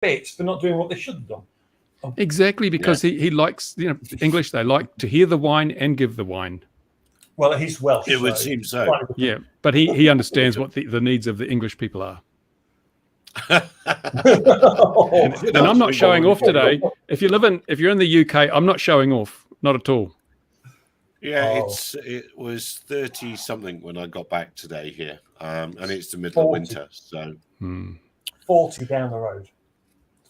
bits for not doing what they should have done. Exactly, because he likes, English, they like to hear the whine and give the whine. Well, he's Welsh. It would seem so. Yeah, but he understands what the needs of the English people are. And I'm not showing off today. If you're in the UK, I'm not showing off, not at all. Yeah, it was 30 something when I got back today here, and it's the middle of winter, so 40 down the road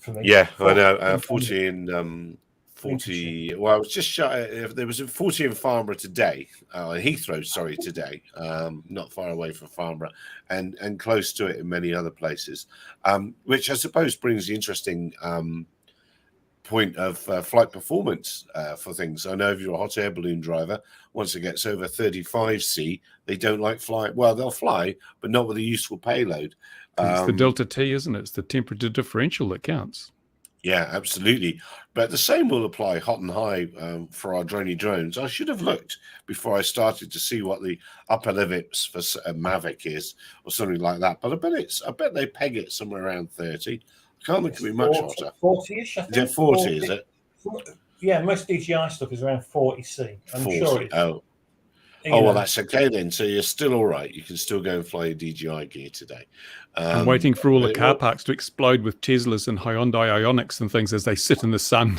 for me. Yeah, I know. 40 in 40. Well, I was just shy. There was a 40 in Farnborough today, Heathrow, sorry, today, not far away from Farnborough, and close to it in many other places, which I suppose brings the interesting point of flight performance for things. I know if you're a hot air balloon driver, once it gets over 35C, they don't like flying. Well, they'll fly, but not with a useful payload. It's the delta T, isn't it? It's the temperature differential that counts. Yeah, absolutely. But the same will apply hot and high for our droney drones. I should have looked before I started to see what the upper limits for a Mavic is or something like that. But I bet they peg it somewhere around 30. I can't think it could be much hotter. 40-ish, I think. Is it 40, is it? Yeah, most DJI stuff is around 40C. I'm 40. sure it's... well, that's okay then. So you're still all right. You can still go and fly your DJI gear today. I'm waiting for all the car parks to explode with Teslas and Hyundai Ioniqs and things as they sit in the sun.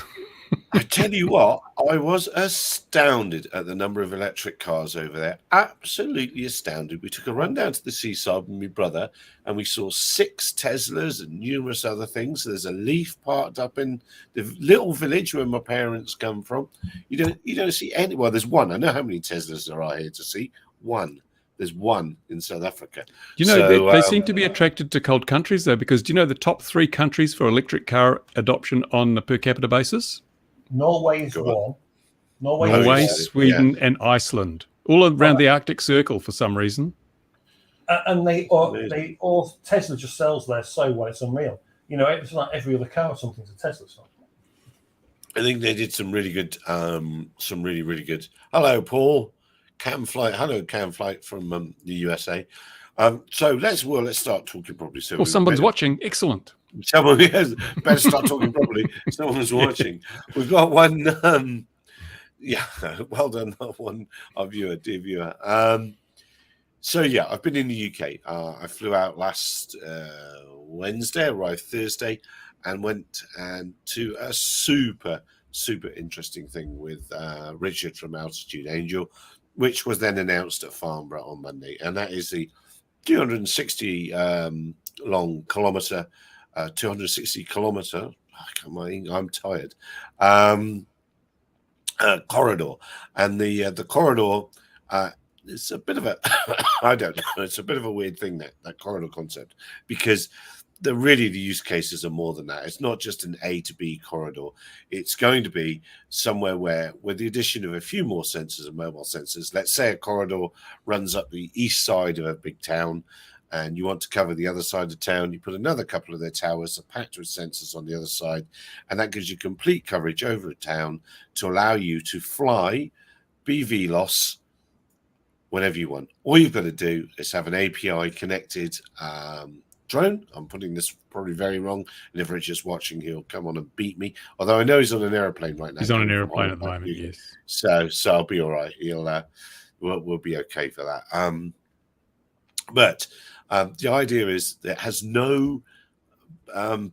I tell you what, I was astounded at the number of electric cars over there. Absolutely astounded. We took a run down to the seaside with my brother, and we saw 6 Teslas and numerous other things. There's a Leaf parked up in the little village where my parents come from. You don't see any. Well, there's one. I know how many Teslas there are here to see. One. There's one in South Africa. They seem to be attracted to cold countries, though, because do you know the top 3 countries for electric car adoption on a per capita basis? Norway is one. Norway, Sweden, and Iceland, all around the Arctic Circle for some reason. And they all Tesla just sells there so well, it's unreal. It's like every other car or something's a Tesla. So. I think they did some really good, some really, really good. Hello, Paul. Cam Flight. Hello, Cam Flight from the USA. So let's start talking properly. So someone's watching. Excellent. Someone better start talking properly. Someone's watching. We've got one. Well done, one our viewer, dear viewer. I've been in the UK. I flew out last Wednesday, arrived Thursday, and went to a super interesting thing with Richard from Altitude Angel, which was then announced at Farnborough on Monday, and that is the 260 long kilometre. 260 kilometre. I'm tired. Corridor, and the corridor. It's a bit of a. I don't know. It's a bit of a weird thing that corridor concept, because the use cases are more than that. It's not just an A to B corridor. It's going to be somewhere where, with the addition of a few more sensors and mobile sensors, let's say a corridor runs up the east side of a big town, and you want to cover the other side of town, you put another couple of their towers packed with sensors on the other side, and that gives you complete coverage over a town to allow you to fly BVLOS whenever you want. All you've got to do is have an API connected drone. I'm putting this probably very wrong, and if Richard's watching, he'll come on and beat me. Although I know he's on an airplane right now. He's on an airplane at the moment, yes. So I'll be all right. We'll be okay for that. But the idea is that it has no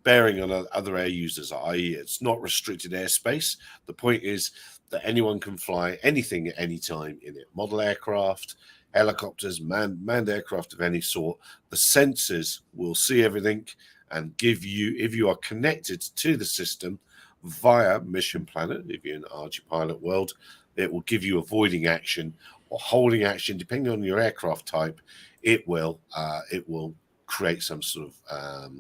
bearing on other air users, i.e. it's not restricted airspace. The point is that anyone can fly anything at any time in it. Model aircraft, helicopters, manned aircraft of any sort. The sensors will see everything and give you, if you are connected to the system via Mission Planet, if you're in ArduPilot world, it will give you avoiding action or holding action, depending on your aircraft type. It will create some sort of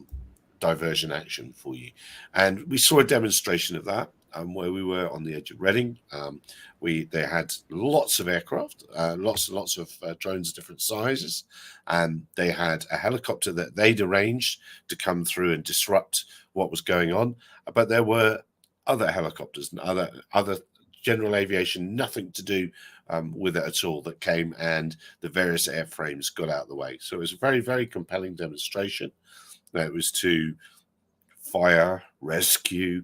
diversion action for you. And we saw a demonstration of that where we were on the edge of Reading. They had lots of aircraft, lots and lots of drones of different sizes, and they had a helicopter that they'd arranged to come through and disrupt what was going on. But there were other helicopters and other general aviation, nothing to do with it at all, that came, and the various airframes got out of the way. So it was a very, very compelling demonstration. It was to fire, rescue,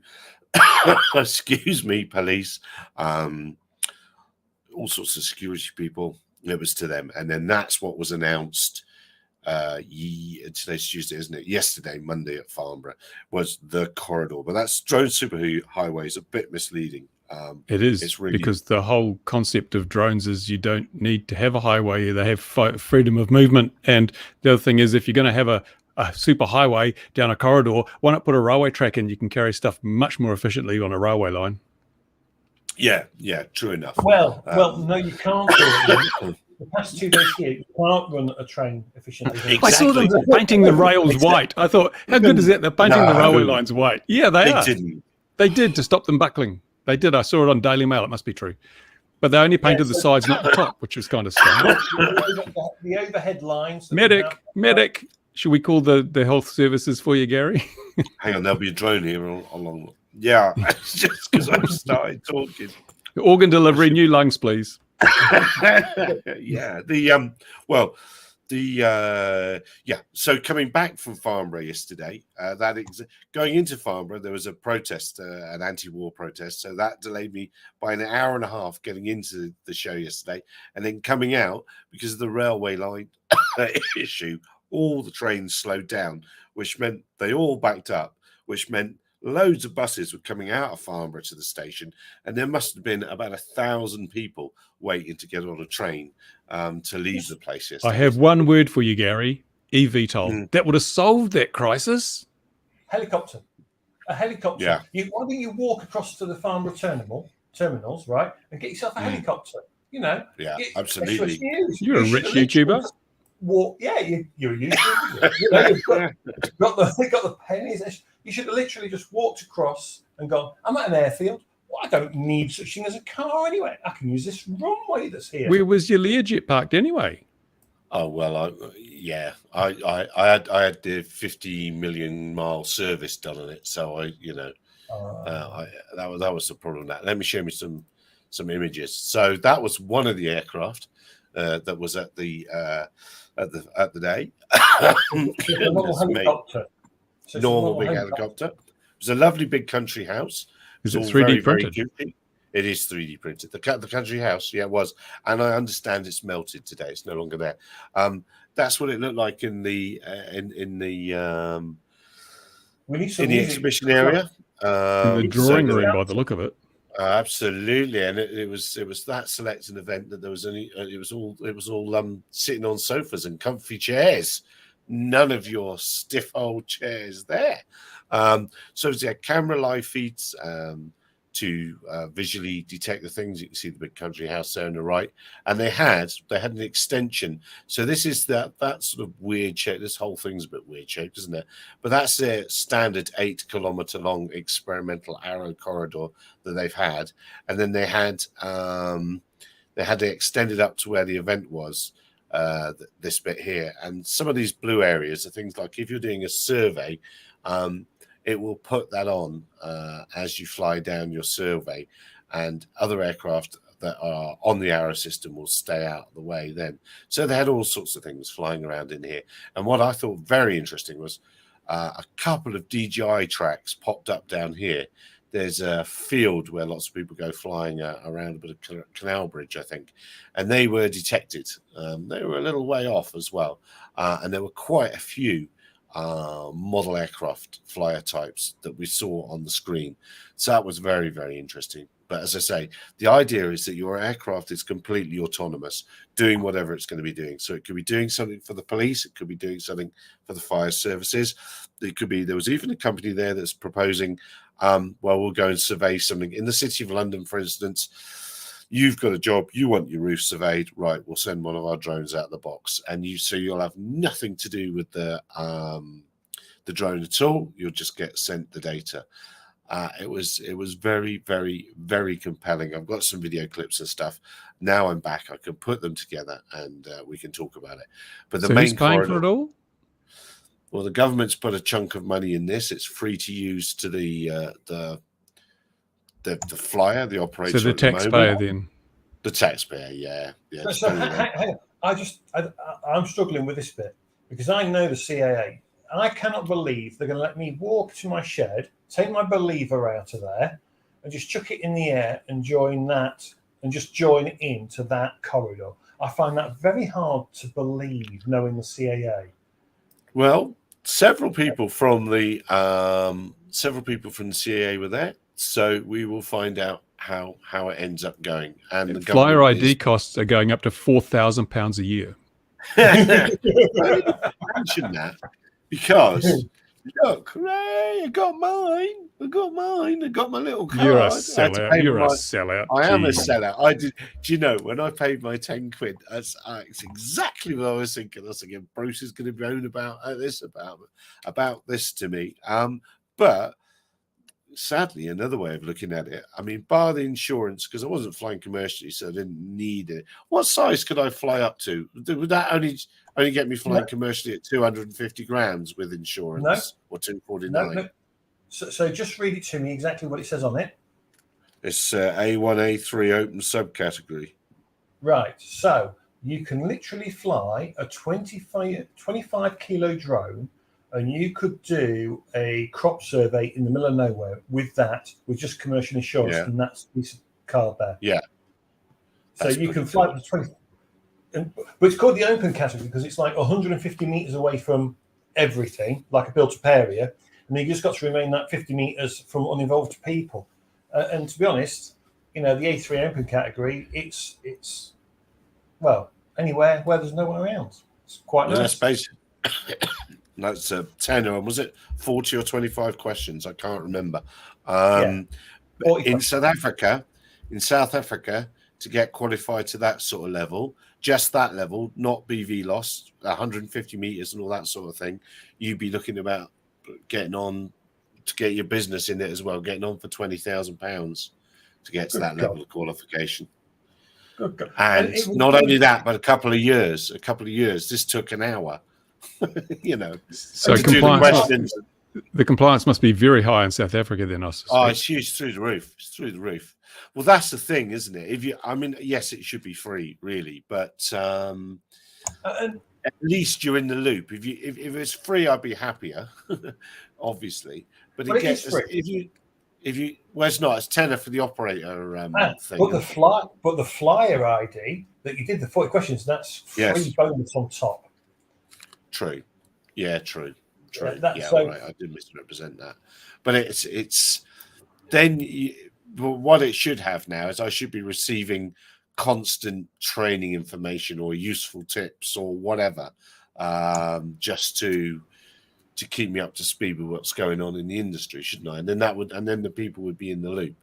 excuse me, police, all sorts of security people. It was to them. And then that's what was announced. Today's Tuesday, isn't it? Yesterday, Monday at Farnborough, was the corridor. But that's drone superhighway is a bit misleading. It is, it's really, because the whole concept of drones is you don't need to have a highway. They have freedom of movement. And the other thing is, if you're going to have a super highway down a corridor, why not put a railway track in? You can carry stuff much more efficiently on a railway line. Yeah, true enough. Well, no, you can't do it. The past 2 days here, you can't run a train efficiently. Exactly. I saw them painting the rails white. I thought, how good is that? They're painting the railway lines white. Yeah, they are. Didn't. They did, to stop them buckling. They did. I saw it on Daily Mail. It must be true. But they only painted the sides, not the top, which was kind of strange. The overhead lines. Medic. Should we call the health services for you, Gary? Hang on, there'll be a drone here along. Yeah, just because I started talking. Organ delivery, new lungs, please. Yeah. So coming back from Farnborough yesterday, going into Farnborough, there was a protest, an anti-war protest. So that delayed me by an hour and a half getting into the show yesterday, and then coming out because of the railway line issue. All the trains slowed down, which meant they all backed up, which meant loads of buses were coming out of Farnborough to the station, and there must have been about 1,000 people waiting to get on a train to leave the place yesterday. I have one word for you, Gary. eVTOL. That would have solved that crisis. Helicopter. A helicopter. Yeah. Why don't you walk across to the Farnborough terminals, right, and get yourself a helicopter? You know. Yeah, absolutely. You're a rich YouTuber. You're a YouTuber. You've got the pennies. You should have literally just walked across and gone, I'm at an airfield. Well, I don't need such thing as a car anyway. I can use this runway that's here. Where was your Learjet parked anyway? Oh well, I had the 50 million mile service done on it, so that was the problem. Let me show me some images. So that was one of the aircraft that was at the day. Normal helicopter. Normal big helicopter. It was a lovely big country house. Is it 3D printed? It is 3D printed. The country house, yeah, it was. And I understand it's melted today. It's no longer there. That's what it looked like in the exhibition area. In the drawing room, by the look of it. Absolutely, and it was that select an event that there was only it was all sitting on sofas and comfy chairs. None of your stiff old chairs there. So they had camera live feeds to visually detect the things. You can see the big country house there on the right, and they had an extension. So this is that sort of weird shape. This whole thing's a bit weird shaped, isn't it? But that's their standard 8-kilometer long experimental arrow corridor that they've had, and then they had it extended up to where the event was. This bit here, and some of these blue areas are things like if you're doing a survey, it will put that on as you fly down your survey, and other aircraft that are on the arrow system will stay out of the way then. So they had all sorts of things flying around in here. And what I thought very interesting was a couple of DJI tracks popped up down here. There's a field where lots of people go flying around a bit of canal bridge, I think, and they were detected. They were a little way off as well, and there were quite a few model aircraft flyer types that we saw on the screen. So that was very, very interesting. But as I say, the idea is that your aircraft is completely autonomous, doing whatever it's going to be doing. So it could be doing something for the police. It could be doing something for the fire services. It could be, there was even a company there that's proposing, we'll go and survey something in the City of London, for instance. You've got a job, you want your roof surveyed, right? We'll send one of our drones out of the box, and you'll have nothing to do with the drone at all. You'll just get sent the data. It was very, very, very compelling. I've got some video clips and stuff. Now I'm back. I can put them together and we can talk about it. But the main who's paying for it all? Well, the government's put a chunk of money in this. It's free to use to the flyer, the operator. So the taxpayer then? The taxpayer, yeah. So hang on. I'm struggling with this bit because I know the CAA. I cannot believe they're going to let me walk to my shed, take my believer out of there, and just chuck it in the air and join that, and just join into that corridor. I find that very hard to believe, knowing the CAA. Well, several people from the CAA were there, so we will find out how it ends up going. And the Flyer government ID costs are going up to £4,000 a year. mention that because look, hooray, I got mine. I got my little card. You're a sellout. You're a sellout. I am a Gee. sellout. I did. Do you know when I paid my 10 quid? That's exactly what I was thinking. I was thinking Bruce is going to moan about this to me. But sadly, another way of looking at it, I mean, bar the insurance, because I wasn't flying commercially, so I didn't need it. What size could I fly up to? Would that only get me flying commercially at 250 grams with insurance, or 249? No. So just read it to me exactly what it says on it. It's A1, A3 open subcategory. Right. So you can literally fly a 25 kilo drone, and you could do a crop survey in the middle of nowhere with just commercial insurance, and that's this card there. Yeah. So you can fly up to 20. But it's called the open category because it's like 150 meters away from everything, like a built-up area, and you just got to remain that 50 meters from uninvolved people. And to be honest, the A3 open category, it's anywhere where there's no one around. It's quite nice. That's basic. That's a 10 or was it 40 or 25 questions? I can't remember. In South Africa, to get qualified to that sort of level, just that level, not BV loss, 150 meters and all that sort of thing, you'd be looking about getting on to get your business in it as well, getting on for £20,000 to get to that level of qualification. And not only that, but a couple of years. This took an hour. So the compliance must be very high in South Africa then, I suspect. Oh, it's huge, through the roof. It's through the roof. Well, that's the thing, isn't it? Yes, it should be free, really, but at least you're in the loop. If it's free, I'd be happier, obviously. But it gets well, it's not. It's tenner for the operator thing. But the flyer ID that you did the 40 questions, that's free bonus on top. True. Yeah, true. Right. I did misrepresent that. But it's then what it should have now is I should be receiving constant training information or useful tips or whatever, just to keep me up to speed with what's going on in the industry, shouldn't I? And then the people would be in the loop.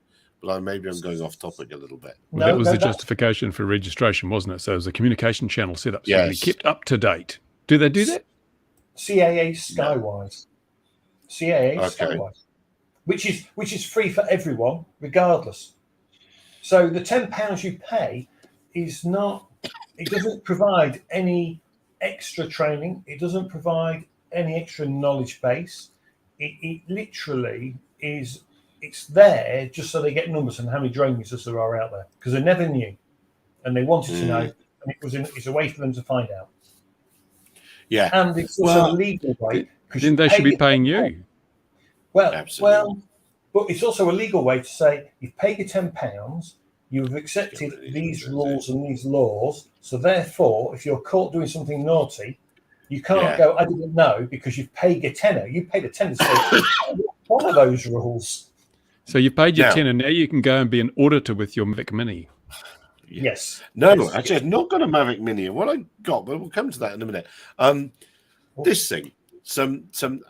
But maybe I'm going off topic a little bit. Well, that was the justification for registration, wasn't it? So it was a communication channel set up so we kept up to date. Do they do that? CAA Skywise. Skywise. Which is free for everyone, regardless. So the £10 you pay is not. It doesn't provide any extra training. It doesn't provide any extra knowledge base. It literally is. It's there just so they get numbers on how many drone users there are out there, because they never knew, and they wanted to know, and it's a way for them to find out. Yeah, and it's also a legal way. Then they should be paying you. Well, but it's also a legal way to say you've paid your £10, you've accepted these rules and these laws, so therefore, if you're caught doing something naughty, you can't go, I didn't know, because you've paid your tenner. You paid a tenner to say, follow those rules. So you paid your tenner, now you can go and be an auditor with your Mavic Mini. Yes. No, actually, I've not got a Mavic Mini. What I got, but we'll come to that in a minute. This thing.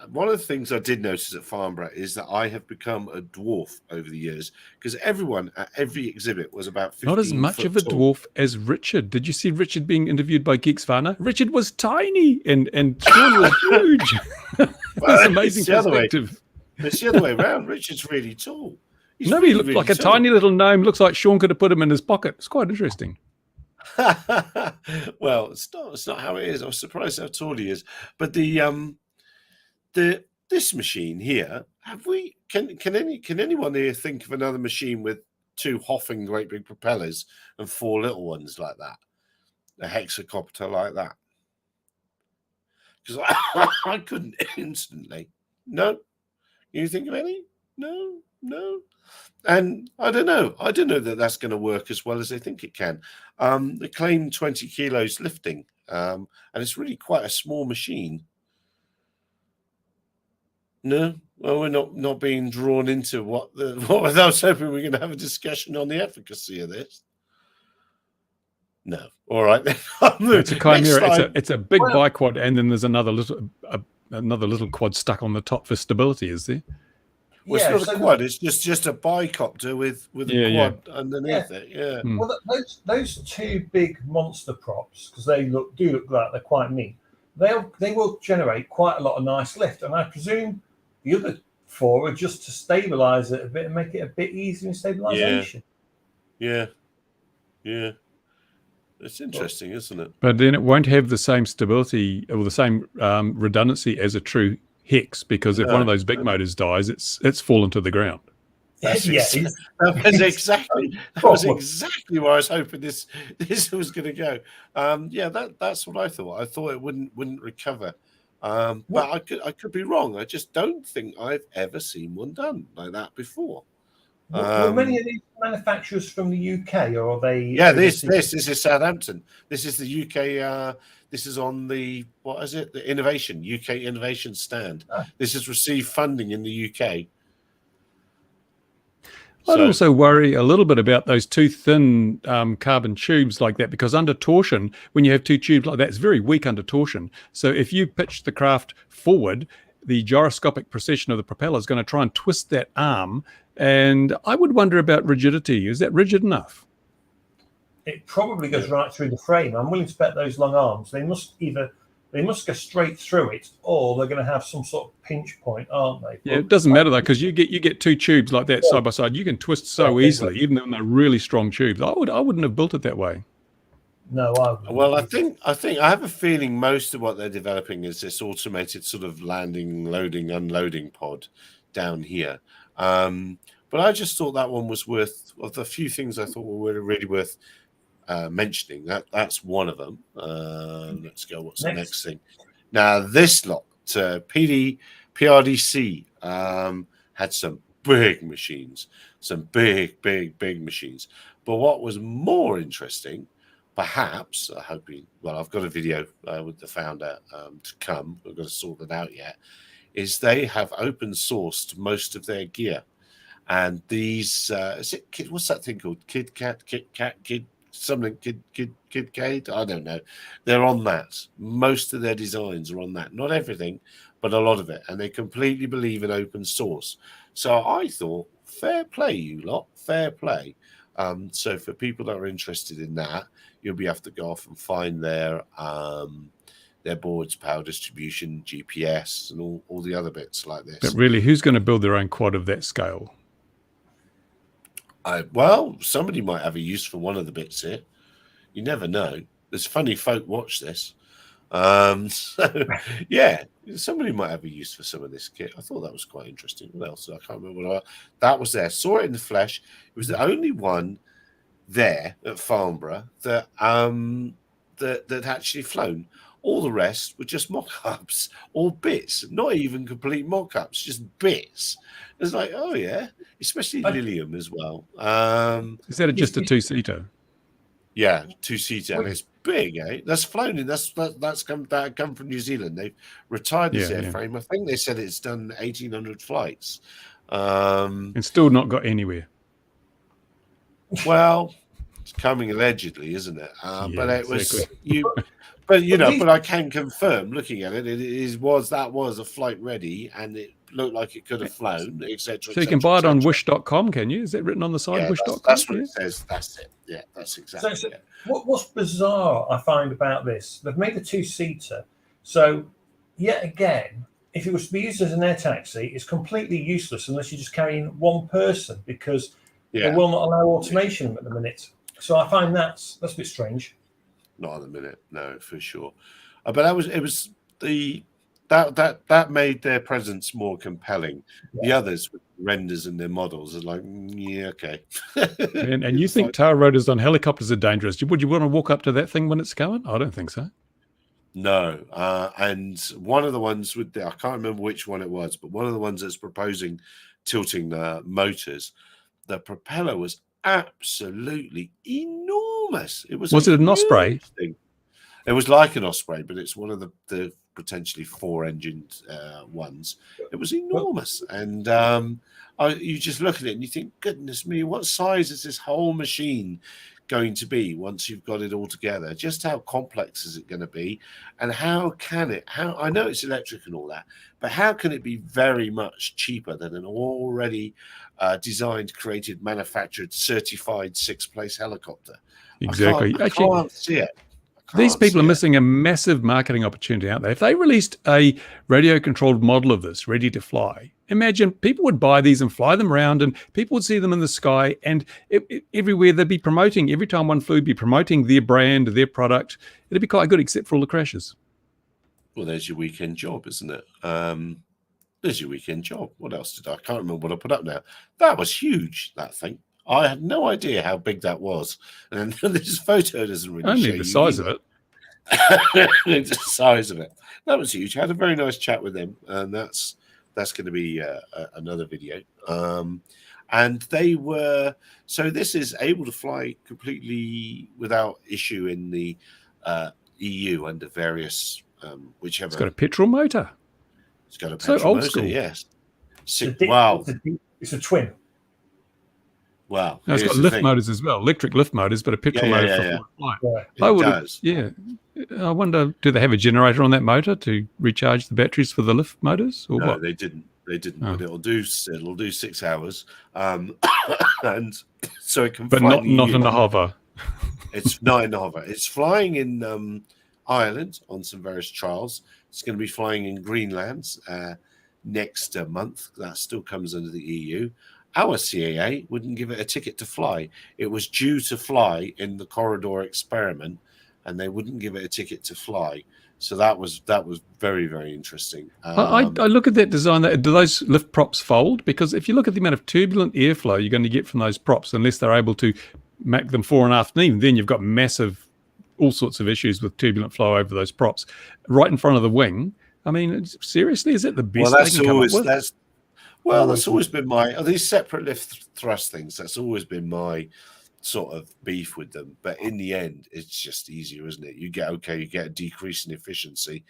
One of the things I did notice at Farnborough is that I have become a dwarf over the years, because everyone at every exhibit was about 15 Not as much of a dwarf as Richard. Did you see Richard being interviewed by Geeks Varna? Richard was tiny and Sean was huge. That's amazing perspective. It's the other way around. Richard's really tall. He looked like a tiny little gnome. Looks like Sean could have put him in his pocket. It's quite interesting. Well, it's not how it is. I was surprised how tall he is. But this machine here, can anyone here think of another machine with 2 Hoffing great big propellers and 4 little ones like that? A hexacopter like that. because I couldn't instantly. No, you think of any? No. And I don't know that that's going to work as well as they think it can. They claim 20 kilos lifting, and it's really quite a small machine. No, well, we're not being drawn into what I was hoping we were going to have a discussion on the efficacy of this. No, all right. It's a chimera. It's a big biquad, and then there's another little quad stuck on the top for stability. Is there? Well, it's not a quad. It's just a bicopter with a quad underneath it. Yeah. Well, those two big monster props, because they do look like they're quite neat. They will generate quite a lot of nice lift, and I presume the other four are just to stabilize it a bit and make it a bit easier in stabilization. Yeah. It's interesting, isn't it? But then it won't have the same stability or the same redundancy as a true hex, because if one of those big motors dies, it's fallen to the ground. That was exactly where I was hoping this was going to go. That's what I thought. I thought it wouldn't recover. But I could be wrong. I just don't think I've ever seen one done like that before. Were many of these manufacturers from the UK, or are they? Yeah, this is Southampton. This is the UK. This is on the the Innovation UK Innovation stand. This has received funding in the UK. I'd also worry a little bit about those two thin carbon tubes like that, because under torsion, when you have two tubes like that, it's very weak under torsion. So if you pitch the craft forward, the gyroscopic precession of the propeller is going to try and twist that arm. And I would wonder about rigidity. Is that rigid enough? It probably goes right through the frame. I'm willing to bet those long arms, they must go straight through it, or they're going to have some sort of pinch point, aren't they? Yeah, it doesn't matter though, because you get two tubes like that side by side. You can twist so easily, even though they're really strong tubes. I wouldn't have built it that way. No, I wouldn't. Well, I have a feeling most of what they're developing is this automated sort of landing, loading, unloading pod down here. But I just thought that one was worth, of the few things I thought were really worth mentioning. That's one of them. Let's go. What's the next thing? Now, this lot, PRDC had some big machines, some big machines. But what was more interesting, perhaps, I've got a video with the founder to come. We've got to sort that out yet. Is they have open sourced most of their gear, and these what's that thing called? KitKat, something KitKat? I don't know. They're on that. Most of their designs are on that. Not everything, but a lot of it, and they completely believe in open source. So I thought, fair play, you lot, fair play. So for people that are interested in that, you'll be have to go off and find their boards, power distribution, GPS, and all the other bits like this. But really, who's going to build their own quad of that scale? Well, somebody might have a use for one of the bits here. You never know. There's funny folk watch this. So, yeah, somebody might have a use for some of this kit. I thought that was quite interesting. What else? I can't remember what that was there. Saw it in the flesh. It was the only one there at Farnborough that actually flown. All the rest were just mock-ups or bits, not even complete mock-ups, just bits. It's like, oh yeah, especially Lilium as well. Is that just a two-seater? Yeah, two-seater, and it's big, eh? That's flown in. That's come from New Zealand. They've retired this airframe. I think they said it's done 1,800 flights. And still not got anywhere. Well, it's coming allegedly, isn't it? But it was you. But but I can confirm, looking at it, that was a flight ready, and it looked like it could have flown, etc. So you can buy it on wish.com, can you? Is that written on the side? Yeah, wish.com? That's what it says. That's it. Yeah, that's exactly it. What's bizarre, I find, about this, they've made a two-seater. So, yet again, if it was to be used as an air taxi, it's completely useless unless you're just carrying one person, because they will not allow automation at the minute. So I find that's a bit strange. Not at the minute, no, for sure. But that made their presence more compelling. Yeah. The others with renders and their models are like, yeah, okay. and you think tower rotors on helicopters are dangerous? Would you want to walk up to that thing when it's going? I don't think so. No, and one of the ones with I can't remember which one it was, but one of the ones that's proposing tilting the motors, the propeller was absolutely enormous. It was Was a it an Osprey? huge thing. It was like an Osprey, but it's one of the potentially 4-engined ones. It was enormous, and you just look at it and you think, goodness me, what size is this whole machine going to be once you've got it all together? Just how complex is it going to be, and how I know it's electric and all that, but how can it be very much cheaper than an already designed, created, manufactured, certified 6-place helicopter? Exactly. I can't see it. These people are missing a massive marketing opportunity out there. If they released a radio-controlled model of this ready to fly, imagine people would buy these and fly them around, and people would see them in the sky, and everywhere they'd be promoting. Every time one flew, be promoting their brand, their product. It'd be quite good, except for all the crashes. Well, there's your weekend job, isn't it? There's your weekend job. What else did I can't remember what I put up now. That was huge, that thing. I had no idea how big that was. And this photo doesn't really Only show the size of it. The size of it. That was huge. I had a very nice chat with them, and that's going to be another video. And they were this is able to fly completely without issue in the EU under various whichever. It's got a petrol motor. It's got a petrol old motor. school. Yes. Wow. It's a twin. Wow. No, it's got lift motors as well, electric lift motors, but a petrol motor for flight. It does. Yeah. I wonder, do they have a generator on that motor to recharge the batteries for the lift motors, or no, what? They didn't. Oh. But it'll do 6 hours, and so it can. But fly not in a hover. It's not in a hover. It's flying in Ireland on some various trials. It's going to be flying in Greenland next month. That still comes under the EU. Our CAA wouldn't give it a ticket to fly. It was due to fly in the corridor experiment, and they wouldn't give it a ticket to fly. So that was very, very interesting. I look at that design. Do those lift props fold? Because if you look at the amount of turbulent airflow you're going to get from those props, unless they're able to make them fore and aft, and even then you've got all sorts of issues with turbulent flow over those props right in front of the wing. I mean, seriously, is it the best they can come up with? That's always been these separate lift thrust things. That's always been my sort of beef with them. But in the end, it's just easier, isn't it? You get a decrease in efficiency.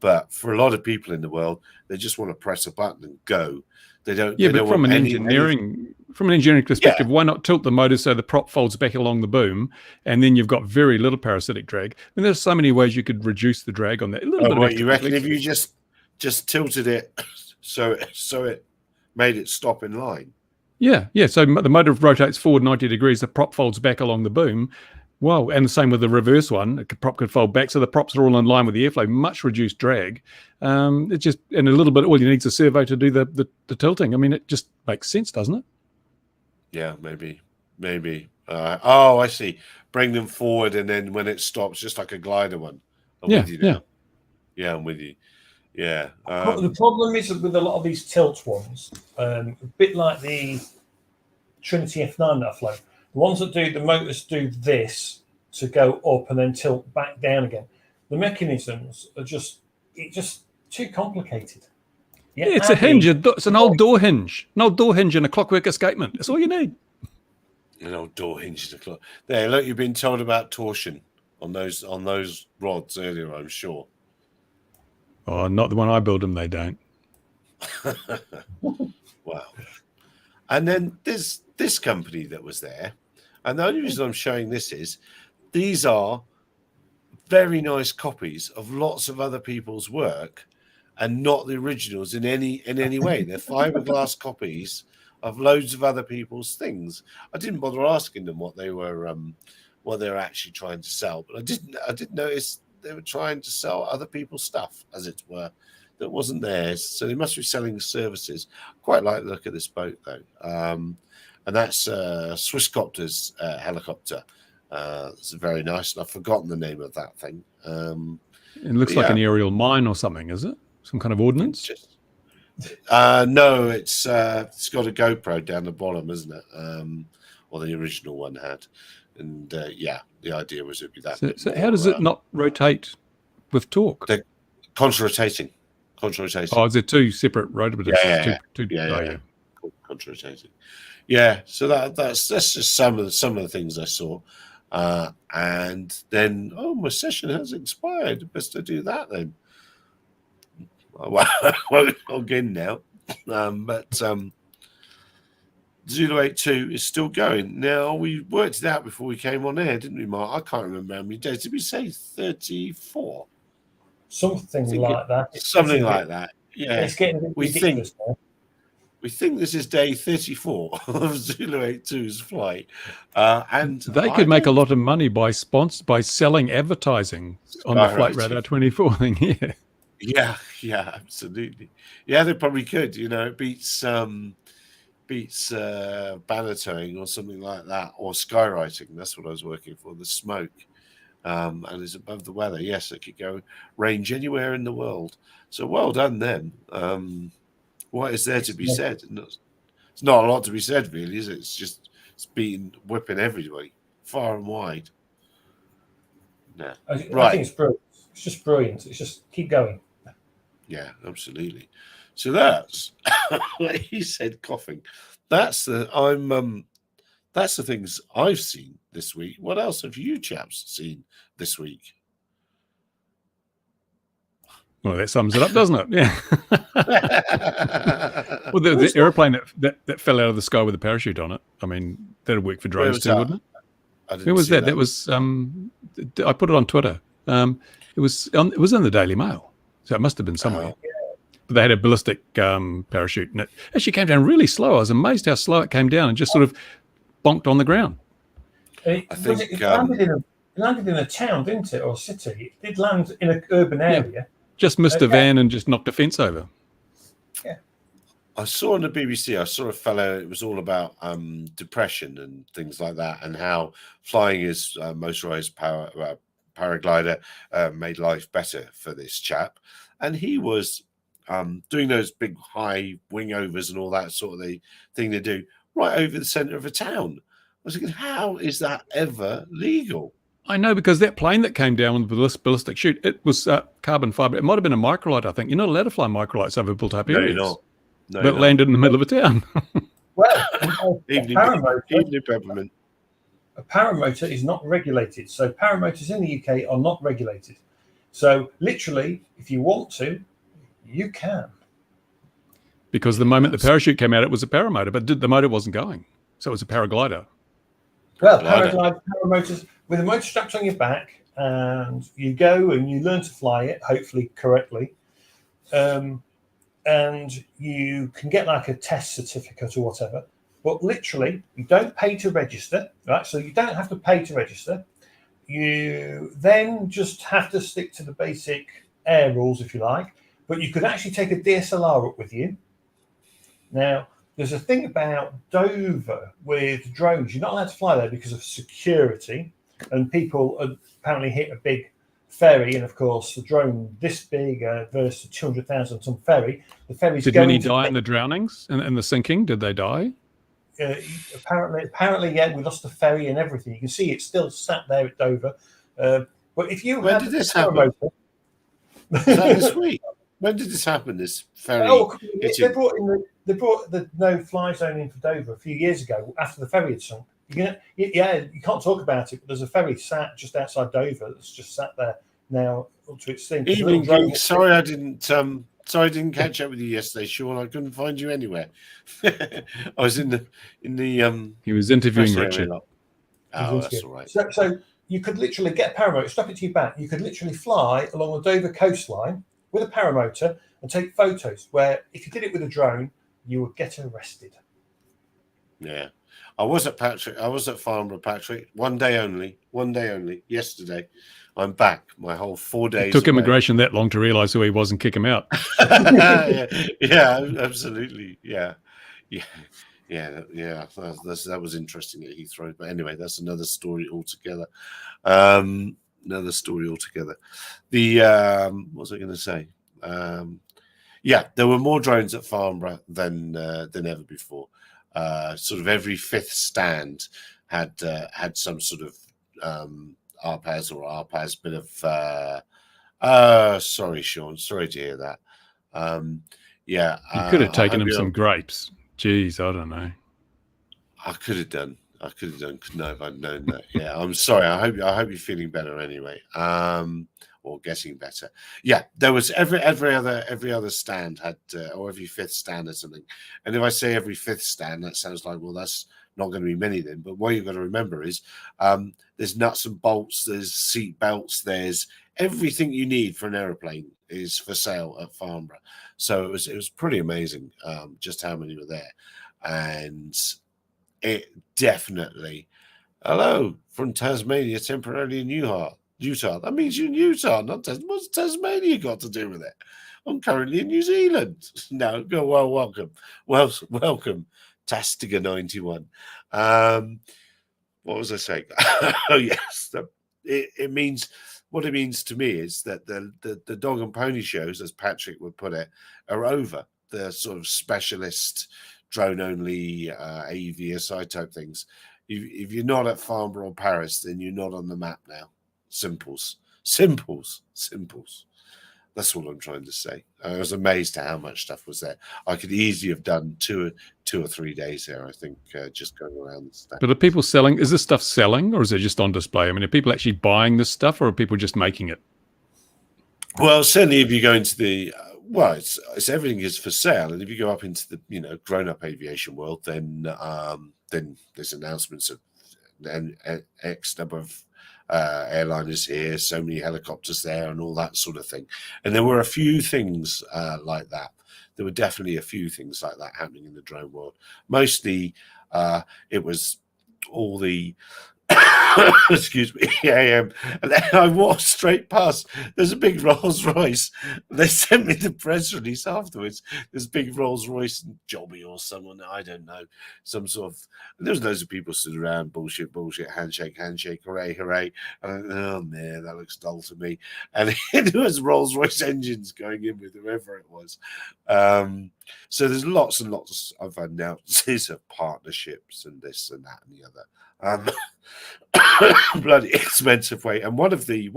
But for a lot of people in the world, they just want to press a button and go. They don't. Yeah, they but don't from want an engineering perspective, why not tilt the motor so the prop folds back along the boom, and then you've got very little parasitic drag? I mean, there's so many ways you could reduce the drag on that. You reckon if you just tilted it so it made it stop in line? Yeah. So the motor rotates forward 90 degrees, the prop folds back along the boom. Well, and the same with the reverse one. The prop could fold back, so the props are all in line with the airflow, much reduced drag. It's just, and a little bit, all you need is a servo to do the tilting. I mean, it just makes sense, doesn't it? Yeah, maybe. I see. Bring them forward, and then when it stops, just like a glider one. I'm with you now. Yeah, I'm with you. Yeah. The problem is with a lot of these tilt ones, a bit like the Trinity F9 that I flew. The ones that do the motors do this to go up and then tilt back down again. The mechanisms are just too complicated. Yeah, it's a hinge. It's an old door hinge. An old door hinge and a clockwork escapement. That's all you need. An old door hinge and a clock. There, look, you've been told about torsion on those rods earlier, I'm sure. Oh, not the one I build them, they don't. Wow. And then there's this company that was there. And the only reason I'm showing this is these are very nice copies of lots of other people's work and not the originals in any way. They're fiberglass copies of loads of other people's things. I didn't bother asking them what they were actually trying to sell, but I did notice they were trying to sell other people's stuff, as it were, that wasn't theirs. So they must be selling services. Quite like the look of this boat, though. And that's Swisscopter's helicopter. It's very nice. And I've forgotten the name of that thing. It looks like an aerial mine or something, is it? Some kind of ordnance? No, it's got a GoPro down the bottom, isn't it? Or the original one had. And the idea was it'd be that. So how does it not rotate with torque? They're contra-rotating. Oh, is there two separate rotor? Yeah. Contra-rotating. Yeah, so that's just some of the things I saw, and then my session has expired. Best to do that then. Well, I'll get in now, but Zulu 82 is still going. Now, we worked it out before we came on air, didn't we, Mark? I can't remember how many days. Did we say 34? Something like that. Something like that. Yeah. It's getting a bit ridiculous now. We think this is day 34 of Zulu 82's flight. And they could make a lot of money by selling advertising on the Flight Radar 24 thing. Yeah, absolutely. Yeah, they probably could. You know, it beats banner towing or something like that, or skywriting. That's what I was working for. The smoke, and it's above the weather. Yes, it could go range anywhere in the world. So well done then. What is there to be said? It's not a lot to be said, really, is it? It's whipping everybody far and wide. No, I think it's brilliant. It's just brilliant. It's just keep going. Yeah, absolutely. So that's he said coughing. That's the things I've seen this week. What else have you chaps seen this week? Well, that sums it up, doesn't it? Yeah. Well, the airplane that fell out of the sky with a parachute on it. I mean, that'd work for drones too, wouldn't it? Where was that? That was I put it on Twitter. It was in the Daily Mail, so it must have been somewhere. But they had a ballistic parachute, and it actually came down really slow. I was amazed how slow it came down and just sort of bonked on the ground. It landed in a town, didn't it, or a city? It did land in an urban area. Yeah. Just missed a van and just knocked a fence over. Yeah. I saw on the BBC, I saw a fellow, it was all about depression and things like that, and how flying his motorized paraglider made life better for this chap. And he was doing those big high wing overs and all that sort of thing they do right over the center of a town. I was thinking, how is that ever legal? I know, because that plane that came down with the ballistic chute, it was carbon fiber. It might have been a microlight, I think. You're not allowed to fly microlights over built-up areas. No, you're not. But it landed in the middle of a town. Well, evening peppermint. A paramotor is not regulated. So paramotors in the UK are not regulated. So literally, if you want to, you can. Because the moment the parachute came out, it was a paramotor, but the motor wasn't going. So it was a paraglider. Well, paramotors, with a motor strapped on your back, and you go and you learn to fly it, hopefully correctly. And you can get like a test certificate or whatever. But literally, you don't pay to register, right? So you don't have to pay to register. You then just have to stick to the basic air rules, if you like. But you could actually take a DSLR up with you. Now, there's a thing about Dover with drones. You're not allowed to fly there because of security. And people apparently hit a big ferry. And, of course, the drone this big versus a 200,000-ton ferry. The ferry's Did many die in the drownings and the sinking? Did they die? Apparently, yeah, we lost the ferry and everything. You can see it's still sat there at Dover. But if you when did this happen? Was that this week? When did this happen? This ferry? They brought the no-fly zone in for Dover a few years ago after the ferry had sunk. You can't talk about it, but there's a ferry sat just outside Dover that's just sat there now up to its thing. Evening, Geek. Sorry, I didn't catch up with you yesterday, Sean. I couldn't find you anywhere. I was in the. He was interviewing Richard. Oh, that's all right. So you could literally get a paramotor, strap it to your back. You could literally fly along the Dover coastline with a paramotor and take photos. Where if you did it with a drone, you would get arrested. Yeah, I was at Farnborough, Patrick. One day only. Yesterday, I'm back. My whole 4 days. It took immigration that long to realise who he was and kick him out. yeah, absolutely. Yeah. That was interesting at Heathrow. But anyway, that's another story altogether. The what was I going to say? There were more drones at Farnborough than ever before. Sort of every fifth stand had some sort of RPAS bit of Sorry, Sean. Sorry to hear that. Yeah, You could have I taken hope him some grapes. Jeez, I don't know. I could have done. I could have done. No, if I'd known that. Yeah, I'm sorry. I hope you're feeling better anyway. Or getting better. Yeah, there was every other stand had, or every fifth stand or something. And if I say every fifth stand, that sounds like, well, that's not going to be many then. But what you've got to remember is, there's nuts and bolts, there's seat belts, there's everything you need for an aeroplane is for sale at Farnborough. So it was pretty amazing, just how many were there, and it definitely. Hello from Tasmania, temporarily in Utah. That means you're in Utah, not Tasmania. What's Tasmania got to do with it? I'm currently in New Zealand. No, go well, welcome. Welcome, Tastiga 91. What was I saying? Oh, yes. It means, what it means to me is that the dog and pony shows, as Patrick would put it, are over. The sort of specialist drone only AVSI type things. If you're not at Farnborough or Paris, then you're not on the map now. Simples. That's all I'm trying to say. I was amazed at how much stuff was there. I could easily have done two or 3 days there, I think, just going around the stand. But are people selling? Is this stuff selling, or is it just on display? I mean, are people actually buying this stuff, or are people just making it? Well, certainly if you go into the it's everything is for sale, and if you go up into the grown-up aviation world, then there's announcements of X number of airliners here, so many helicopters there, and all that sort of thing. And there were a few things like that. There were definitely a few things like that happening in the drone world. Mostly, it was all the excuse me, and then I walked straight past. There's a big Rolls Royce. They sent me the press release afterwards. There's a big Rolls Royce jobby or someone, I don't know, some sort of. And there was loads of people sitting around, bullshit, handshake, hooray. And oh man, that looks dull to me. And it was Rolls Royce engines going in with whoever it was. So there's lots and lots of announcements of partnerships and this and that and the other. Bloody expensive way. And one of the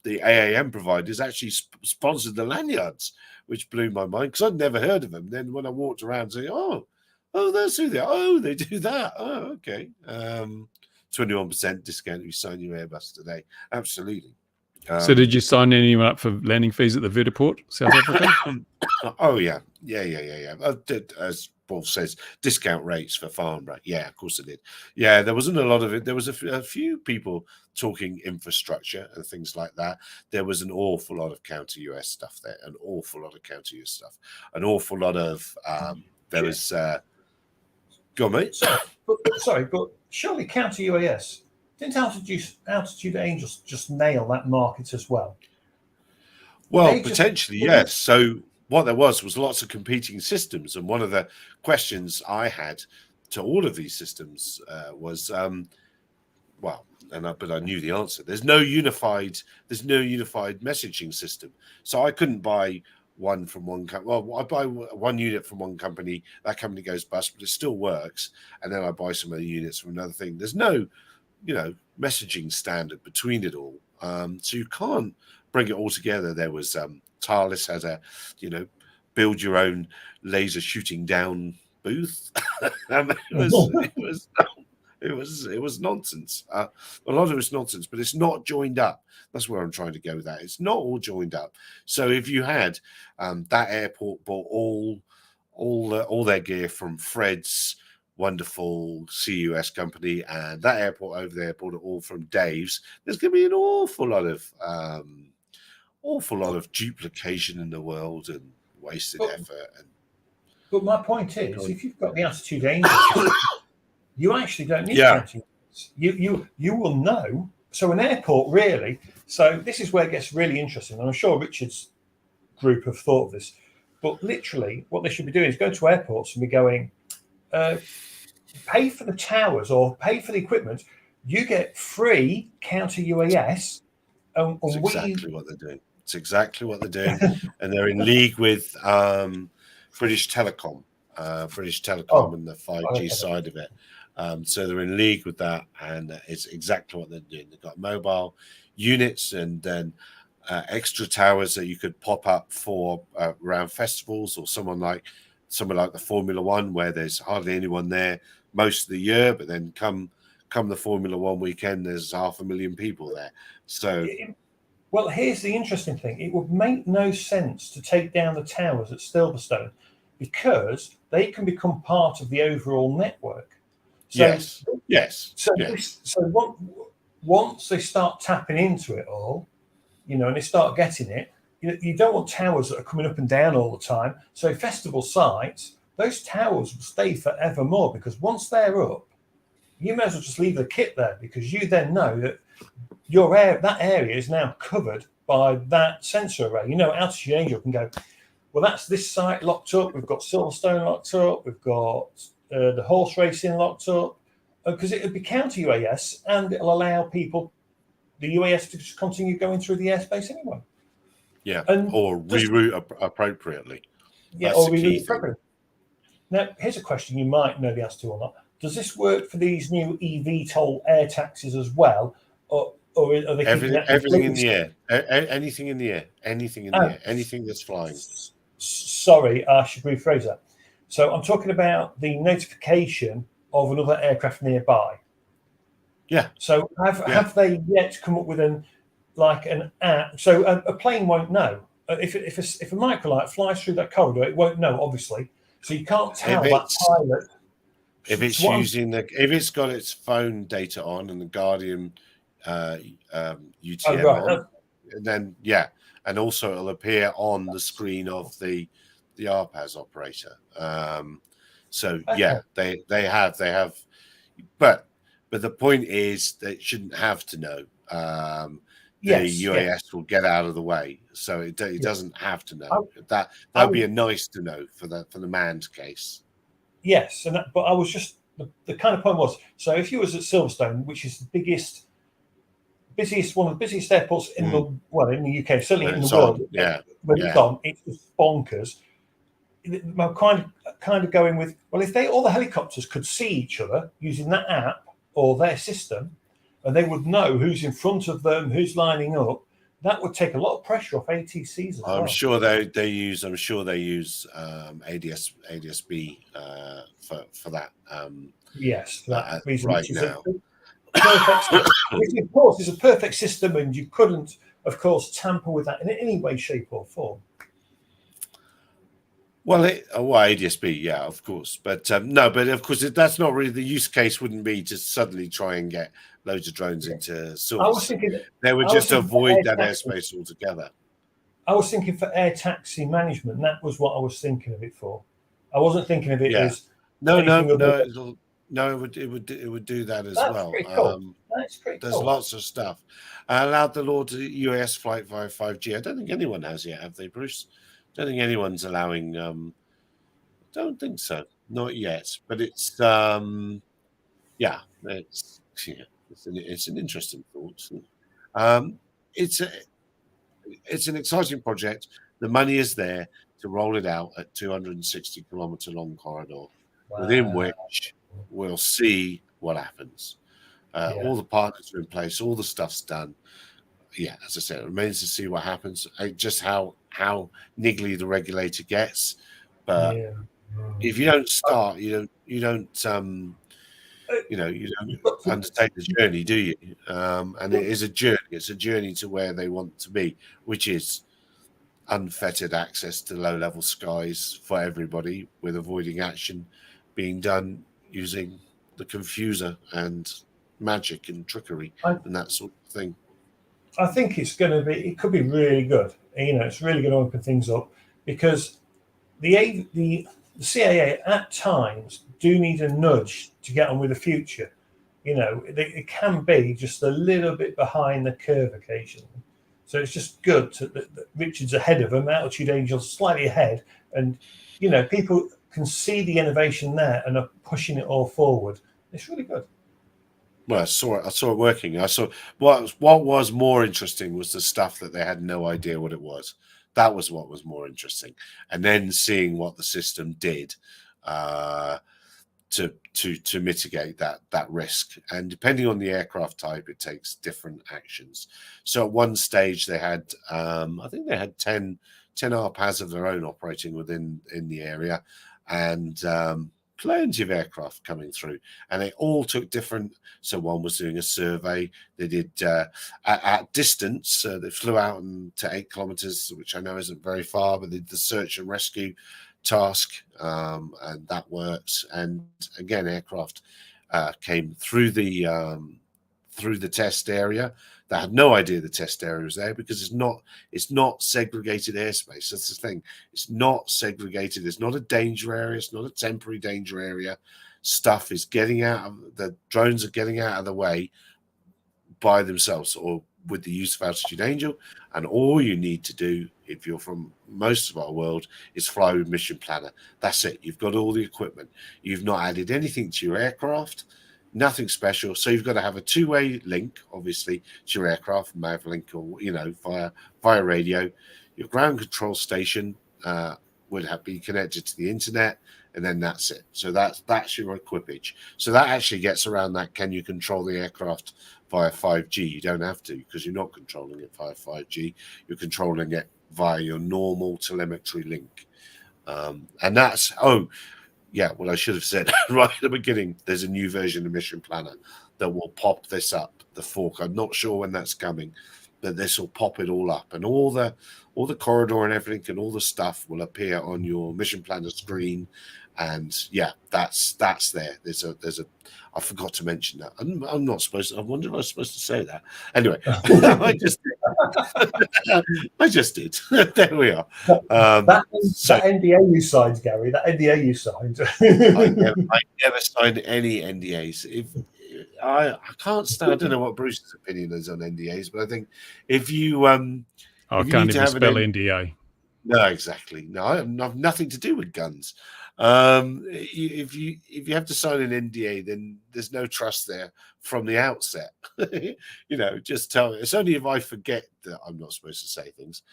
AAM providers actually sponsored the lanyards, which blew my mind because I'd never heard of them. Then when I walked around, saying, "Oh, that's who they are. Oh, they do that. Oh, okay." 21% discount if you sign your Airbus today. Absolutely. So did you sign anyone up for landing fees at the Vertiport, South Africa? Oh yeah. As Paul says, discount rates for Farnborough. Yeah, of course I did. Yeah, there wasn't a lot of it. There was a few people talking infrastructure and things like that. There was an awful lot of counter-US stuff there. An awful lot of counter-US stuff. An awful lot of there was. Go on, mate. Sorry, but surely counter-UAS. Didn't Altitude Angels just nail that market as well? Well, potentially, yes. So what there was lots of competing systems, and one of the questions I had to all of these systems was, but I knew the answer. There's no unified messaging system, so I couldn't buy one from one company. Well, I buy one unit from one company, that company goes bust, but it still works, and then I buy some other units from another thing. There's no messaging standard between it all, so you can't bring it all together. There was Thales had a build your own laser shooting down booth. It was nonsense. A lot of it was nonsense, but it's not joined up. That's where I'm trying to go with that. It's not all joined up. So if you had that airport bought all their gear from Fred's wonderful CUS company, and that airport over there bought it all from Dave's, there's going to be an awful lot of duplication in the world and wasted effort. But my point is, if you've got the Altitude Angels, you actually don't need counting. You will know. So an airport really. So this is where it gets really interesting. And I'm sure Richard's group have thought of this. But literally, what they should be doing is go to airports and be going, pay for the towers or pay for the equipment. You get free counter UAS. That's exactly what they're doing. It's exactly what they're doing, and they're in league with British Telecom and the 5G side of it. So they're in league with that, and it's exactly what they're doing. They've got mobile units, and then extra towers that you could pop up for around festivals, or somewhere like the Formula One, where there's hardly anyone there most of the year, but then come the Formula One weekend, there's 500,000 people there. So, well, here's the interesting thing: it would make no sense to take down the towers at Silverstone because they can become part of the overall network. So, yes. So once they start tapping into it all, and they start getting it, you don't want towers that are coming up and down all the time. So festival sites, those towers will stay forevermore, because once they're up, you may as well just leave the kit there, because you then know that that area is now covered by that sensor array. Altitude Angel can go, well, that's this site locked up. We've got Silverstone locked up. We've got the horse racing locked up, because it'll be counter UAS, and it'll allow people, the UAS, to just continue going through the airspace anyway. Yeah, or reroute appropriately. Yeah, or reroute appropriately. Now, here's a question you might know the answer to or not. Does this work for these new eVTOL air taxis as well, or are they everything in the air? Anything in the air? Anything in the air? Anything that's flying? Sorry, I should rephrase that. So I'm talking about the notification of another aircraft nearby. Yeah. So have they yet come up with an app? So a plane won't know if a microlight flies through that corridor. It won't know, obviously. So you can't tell that pilot. If it's got its phone data on and the Guardian UTM on, then and also it'll appear on the screen of the RPAS operator. They have, but the point is they shouldn't have to know. The UAS will get out of the way, so it doesn't have to know. That'd be a nice to know for the manned case. Yes, but I was just the kind of point was, so if you was at Silverstone, which is the one of the busiest airports in the UK, certainly in the world, when it's on, it's just bonkers. I'm kind of going with, well, if all the helicopters could see each other using that app or their system, and they would know who's in front of them, who's lining up, that would take a lot of pressure off ATCs as well. I'm sure they use ADS-B for that. Yes, for that reason. Right now. Which, of course, is a perfect system, and you couldn't, of course, tamper with that in any way, shape, or form. Well, ADS-B, yeah, of course, but no, but of course that's not really the use case. Wouldn't be to suddenly try and get loads of drones into source. They would just avoid that airspace altogether. I was thinking for air taxi management. That was what I was thinking of it for. I wasn't thinking of it as no. It would do that as well. Pretty cool. That's pretty cool. There's lots of stuff. Allowed the law to US flight via 5G. I don't think anyone has yet, have they, Bruce? Don't think anyone's allowing. Don't think so. Not yet. But it's an interesting thought. It's an exciting project. The money is there to roll it out at 260-kilometer long corridor, within which we'll see what happens. All the partners are in place. All the stuff's done. Yeah, as I said, it remains to see what happens. Just how niggly the regulator gets. But if you don't start, you don't undertake the journey, do you? And it is a journey. It's a journey to where they want to be, which is unfettered access to low-level skies for everybody, with avoiding action being done using the confuser and magic and trickery and that sort of thing. I think it could be really good. It's really going to open things up, because the CAA at times do need a nudge to get on with the future. It can be just a little bit behind the curve occasionally. So it's just good that Richard's ahead of them, Altitude Angel's slightly ahead, and people can see the innovation there and are pushing it all forward. It's really good. Well, I saw it working. I saw what was more interesting was the stuff that they had no idea what it was. That was what was more interesting. And then seeing what the system did to to mitigate that risk. And depending on the aircraft type, it takes different actions. So at one stage they had I think they had 10 RPAS of their own operating in the area, and plenty of aircraft coming through, and they all took different. So one was doing a survey. They did at distance. They flew out to 8 kilometers, which I know isn't very far, but they did the search and rescue task, and that works. And again, aircraft came through the test area. They had no idea the test area was there, because it's not segregated airspace. That's the thing. It's not segregated. It's not a danger area. It's not a temporary danger area. Stuff is getting out of the drones are getting out of the way by themselves, or with the use of Altitude Angel. And all you need to do, if you're from most of our world, is fly with Mission Planner. That's it. You've got all the equipment. You've not added anything to your aircraft. Nothing special. So you've got to have a two-way link, obviously, to your aircraft, Mavlink, or via radio. Your ground control station would be connected to the internet, and then that's it. So that's your equipage. So that actually gets around that. Can you control the aircraft via 5G? You don't have to, because you're not controlling it via 5G. You're controlling it via your normal telemetry link, and that's yeah, well, I should have said right at the beginning, there's a new version of Mission Planner that will pop this up, the fork. I'm not sure when that's coming, but this will pop it all up, and all the corridor and everything and all the stuff will appear on your Mission Planner screen. And yeah, that's there. There's a I forgot to mention that. I'm not supposed to. I wonder if I was supposed to say that. Anyway, I just did. There we are. That NDA you signed, Gary. That NDA you signed. I never signed any NDAs. If I can't stand. I don't know what Bruce's opinion is on NDAs, but I think if you I can't even spell NDA. No, exactly. No, I have nothing to do with guns. If you have to sign an NDA, then there's no trust there from the outset. Just tell me. It's only if I forget that I'm not supposed to say things.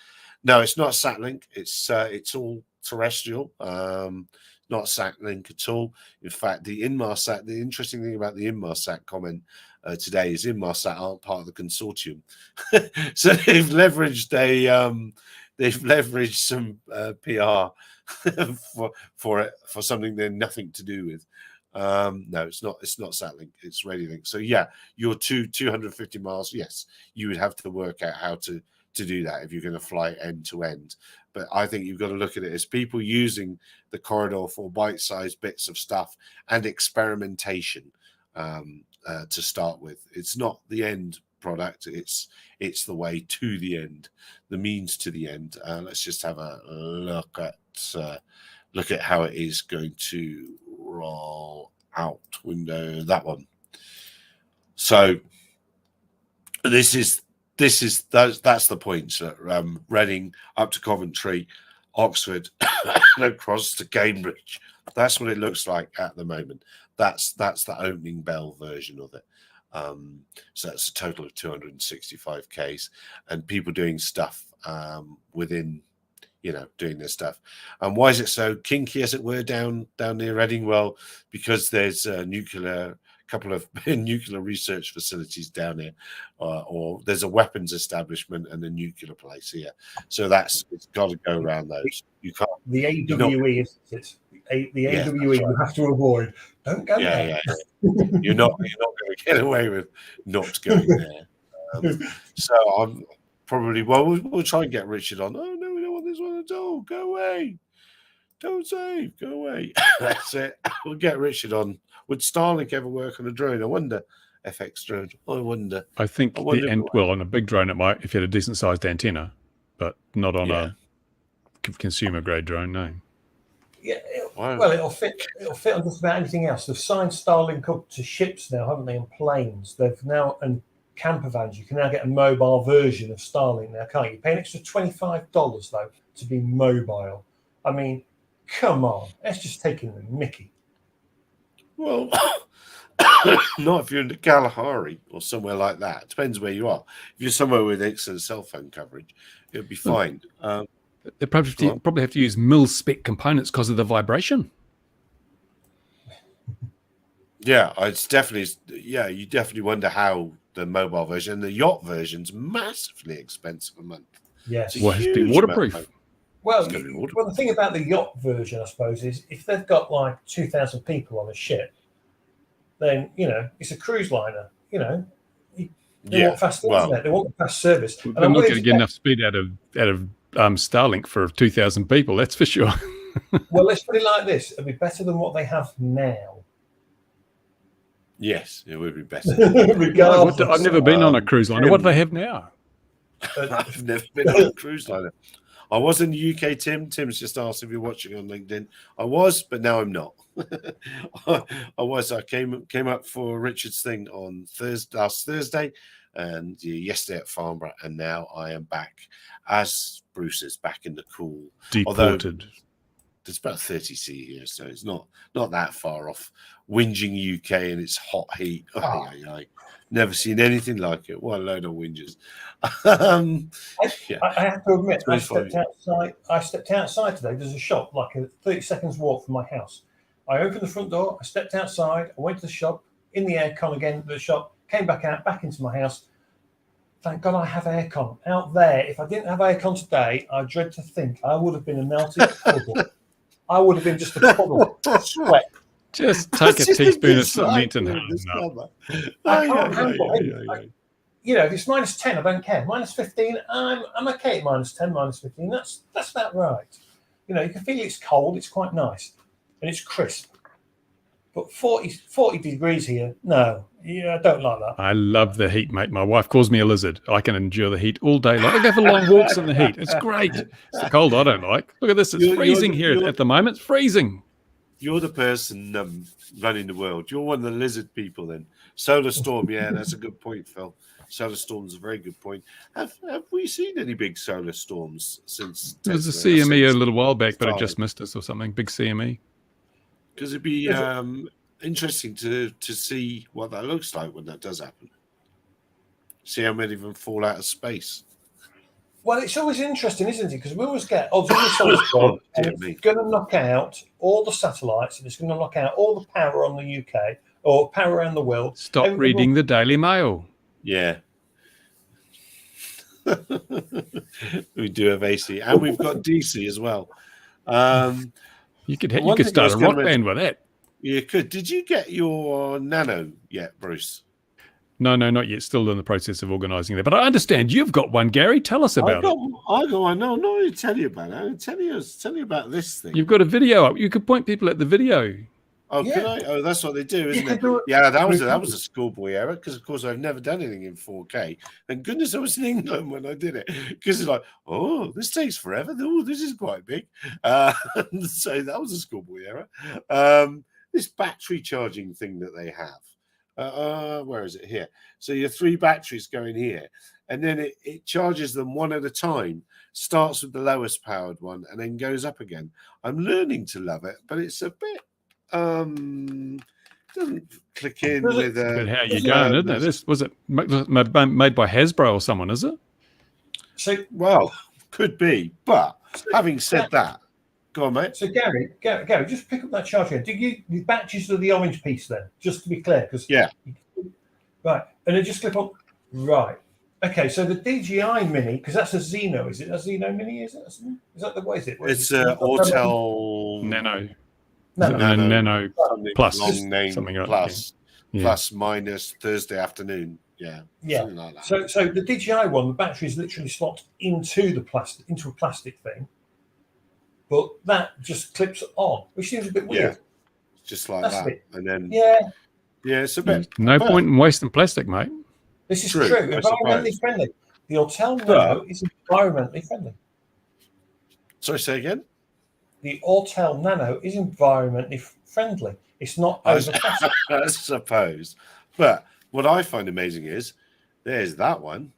No, it's not Satlink. It's all terrestrial. Not Satlink at all. In fact, the Inmarsat. The interesting thing about the Inmarsat comment today is Inmarsat aren't part of the consortium, so they've leveraged some PR for something they're nothing to do with. No, it's not Satlink, it's Radiolink. So yeah, your 250 miles, yes, you would have to work out how to do that if you're going to fly end to end. But I think you've got to look at it as people using the corridor for bite-sized bits of stuff and experimentation to start with. It's not the end product, it's the way to the end, the means to the end. Let's just have a look at how it is going to roll out. Window, that one. So that's the point. So, Reading up to Coventry, Oxford, and across to Cambridge. That's what it looks like at the moment. That's the opening bell version of it. So that's a total of 265 Ks, and people doing stuff within, doing their stuff. And why is it so kinky, as it were, down near Reading? Well, because there's a couple of nuclear research facilities down here, or there's a weapons establishment and a nuclear place here. So it's got to go around those. You can't. The AWE, isn't it? The AWE you have to avoid. Don't go there. Yeah. You're not going to get away with not going there. So I'm probably we'll try and get Richard on. Oh no, we don't want this one at all. Go away. Don't save. Go away. That's it. We'll get Richard on. Would Starlink ever work on a drone? I wonder. FX drone. I wonder. I think on a big drone it might, if you had a decent sized antenna, but not on a consumer grade drone. No. Yeah, it'll fit on just about anything else. They've signed Starlink up to ships now, haven't they, and planes. They've now, and camper vans. You can now get a mobile version of Starlink now, can't you? Pay an extra $25 though to be mobile. I mean, come on, that's just taking the mickey. Well, not if you're in the Kalahari or somewhere like that. It depends where you are. If you're somewhere with excellent cell phone coverage, it'll be fine. They probably have to use mil-spec components because of the vibration. Yeah, it's definitely. Yeah, you definitely wonder how the mobile version, the yacht version's massively expensive a month. Yes. It's a Well, it has to be huge waterproof. amount. Well, It's gonna be waterproof. well, the thing about the yacht version, I suppose, is if they've got like 2,000 people on a ship, then it's a cruise liner. They want fast internet. They want fast service. And They're I'm not willing going to to get enough speed out of Starlink for 2,000 people. That's for sure. Well, let's put it like this: it'll be better than what they have now. Yes, it would be better. Regardless. I've never been on a cruise liner. What do they have now? I've never been on a cruise liner. I was in the UK, Tim. Tim's just asked if you're watching on LinkedIn. I was, but now I'm not. I was. I came up for Richard's thing on last Thursday, and yesterday at Farnborough, and now I am back as Bruce is back in the cool. Deported. There's about 30 C here, so it's not that far off. Whinging UK and its hot heat. I never seen anything like it. What a load of whingers. I have to admit, I stepped outside today. There's a shop like a 30 seconds walk from my house. I opened the front door. I stepped outside. I went to the shop, in the aircon again at the shop, came back out, back into my house. Thank God I have aircon. Out there, if I didn't have aircon today, I dread to think I would have been a melted puddle. I would have been just a puddle of sweat. Just take a teaspoon of cement and I can't handle it. If it's minus 10, I don't care. Minus 15, I'm okay at minus 10, minus 15. That's about right. You can feel it's cold. It's quite nice. And it's crisp. But 40 degrees here, no. I don't like that. I love the heat, mate. My wife calls me a lizard. I can endure the heat all day long. I go for long walks in the heat. It's great. It's the cold I don't like. Look at this. It's freezing here at the moment. It's freezing. You're the person running the world. You're one of the lizard people then. Solar storm, yeah, that's a good point, Phil. Solar storm's a very good point. Have we seen any big solar storms since? There was a CME a little while back, but it just missed us or something. Big CME. Because it'd be interesting to see what that looks like when that does happen. See how many of them fall out of space. Well, it's always interesting, isn't it? Because we always get, it's going to knock out all the satellites, and it's going to knock out all the power on the UK or power around the world. Stop reading the Daily Mail. Yeah. We do have AC, and we've got DC as well. You could start a rock band with that. You could. Did you get your Nano yet, Bruce? No, not yet. Still in the process of organising that. But I understand you've got one, Gary. Tell us about it. I know. I'm not going to tell you about it. I'm going to tell you about this thing. You've got a video up. You could point people at the video. Oh, yeah. Can I? Oh, that's what they do, isn't it? Yeah, that was a schoolboy error because, of course, I've never done anything in 4K. Thank goodness I was in England when I did it because it's like, oh, this takes forever. Oh, this is quite big. So that was a schoolboy error. This battery charging thing that they have. Where is it? Here. So your 3 batteries go in here, and then it charges them one at a time. Starts with the lowest powered one and then goes up again. I'm learning to love it, but it's a bit doesn't click in with but how you going, isn't it? This was it made by Hasbro or someone, is it? So could be, but having said that, go on, mate. So Gary, just pick up that charger. The batteries are the orange piece then, just to be clear, because right, and it just clip on right. Okay, so the DJI Mini, because that's a Xeno, is it? A Xeno Mini, is it? Is that the way? Is it? It's Autel Nano. Nano Plus. Long name something like plus. Yeah. Plus minus Thursday afternoon. Yeah. Something like that. So the DJI one, the battery is literally slots into a plastic thing, but that just clips on, which seems a bit weird. Yeah. Just like that. And then it's a bit. No point in wasting plastic, mate. This is true. Environmentally friendly. The Autel Nano is environmentally friendly. Sorry, say again? The Autel Nano is environmentally friendly. It's not over plastic. I suppose. But what I find amazing is there's that one,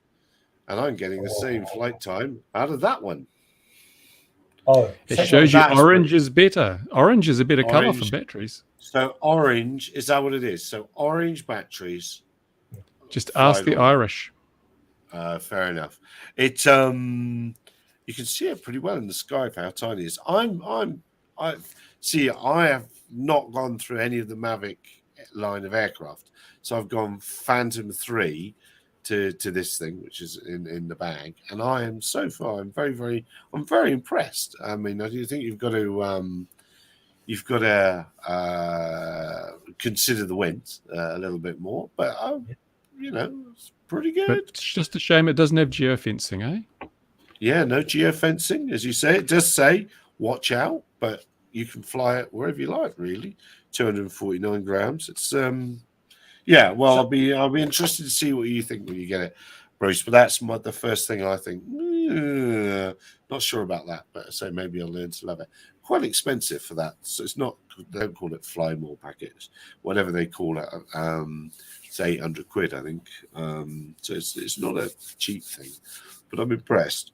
and I'm getting the same flight time out of that one. It shows you orange is better. Orange is a better colour for batteries. So orange, is that what it is? So orange batteries. Just ask the Irish. Fair enough. It you can see it pretty well in the sky for how tiny it is. I have not gone through any of the Mavic line of aircraft. So I've gone Phantom 3 to this thing, which is in the bag, and I am so far I'm very impressed. I mean, I do think you've got to consider the wind a little bit more, but it's pretty good. But it's just a shame it doesn't have geofencing, eh? Yeah, no geofencing, as you say. It does say watch out, but you can fly it wherever you like. Really, 249 grams. It's well, I'll be interested to see what you think when you get it, Bruce. But that's the first thing I think. Not sure about that, but I say maybe I'll learn to love it. Quite expensive for that, so it's not. They don't call it fly more packets, whatever they call it. It's 800 quid, I think. So it's not a cheap thing, but I'm impressed.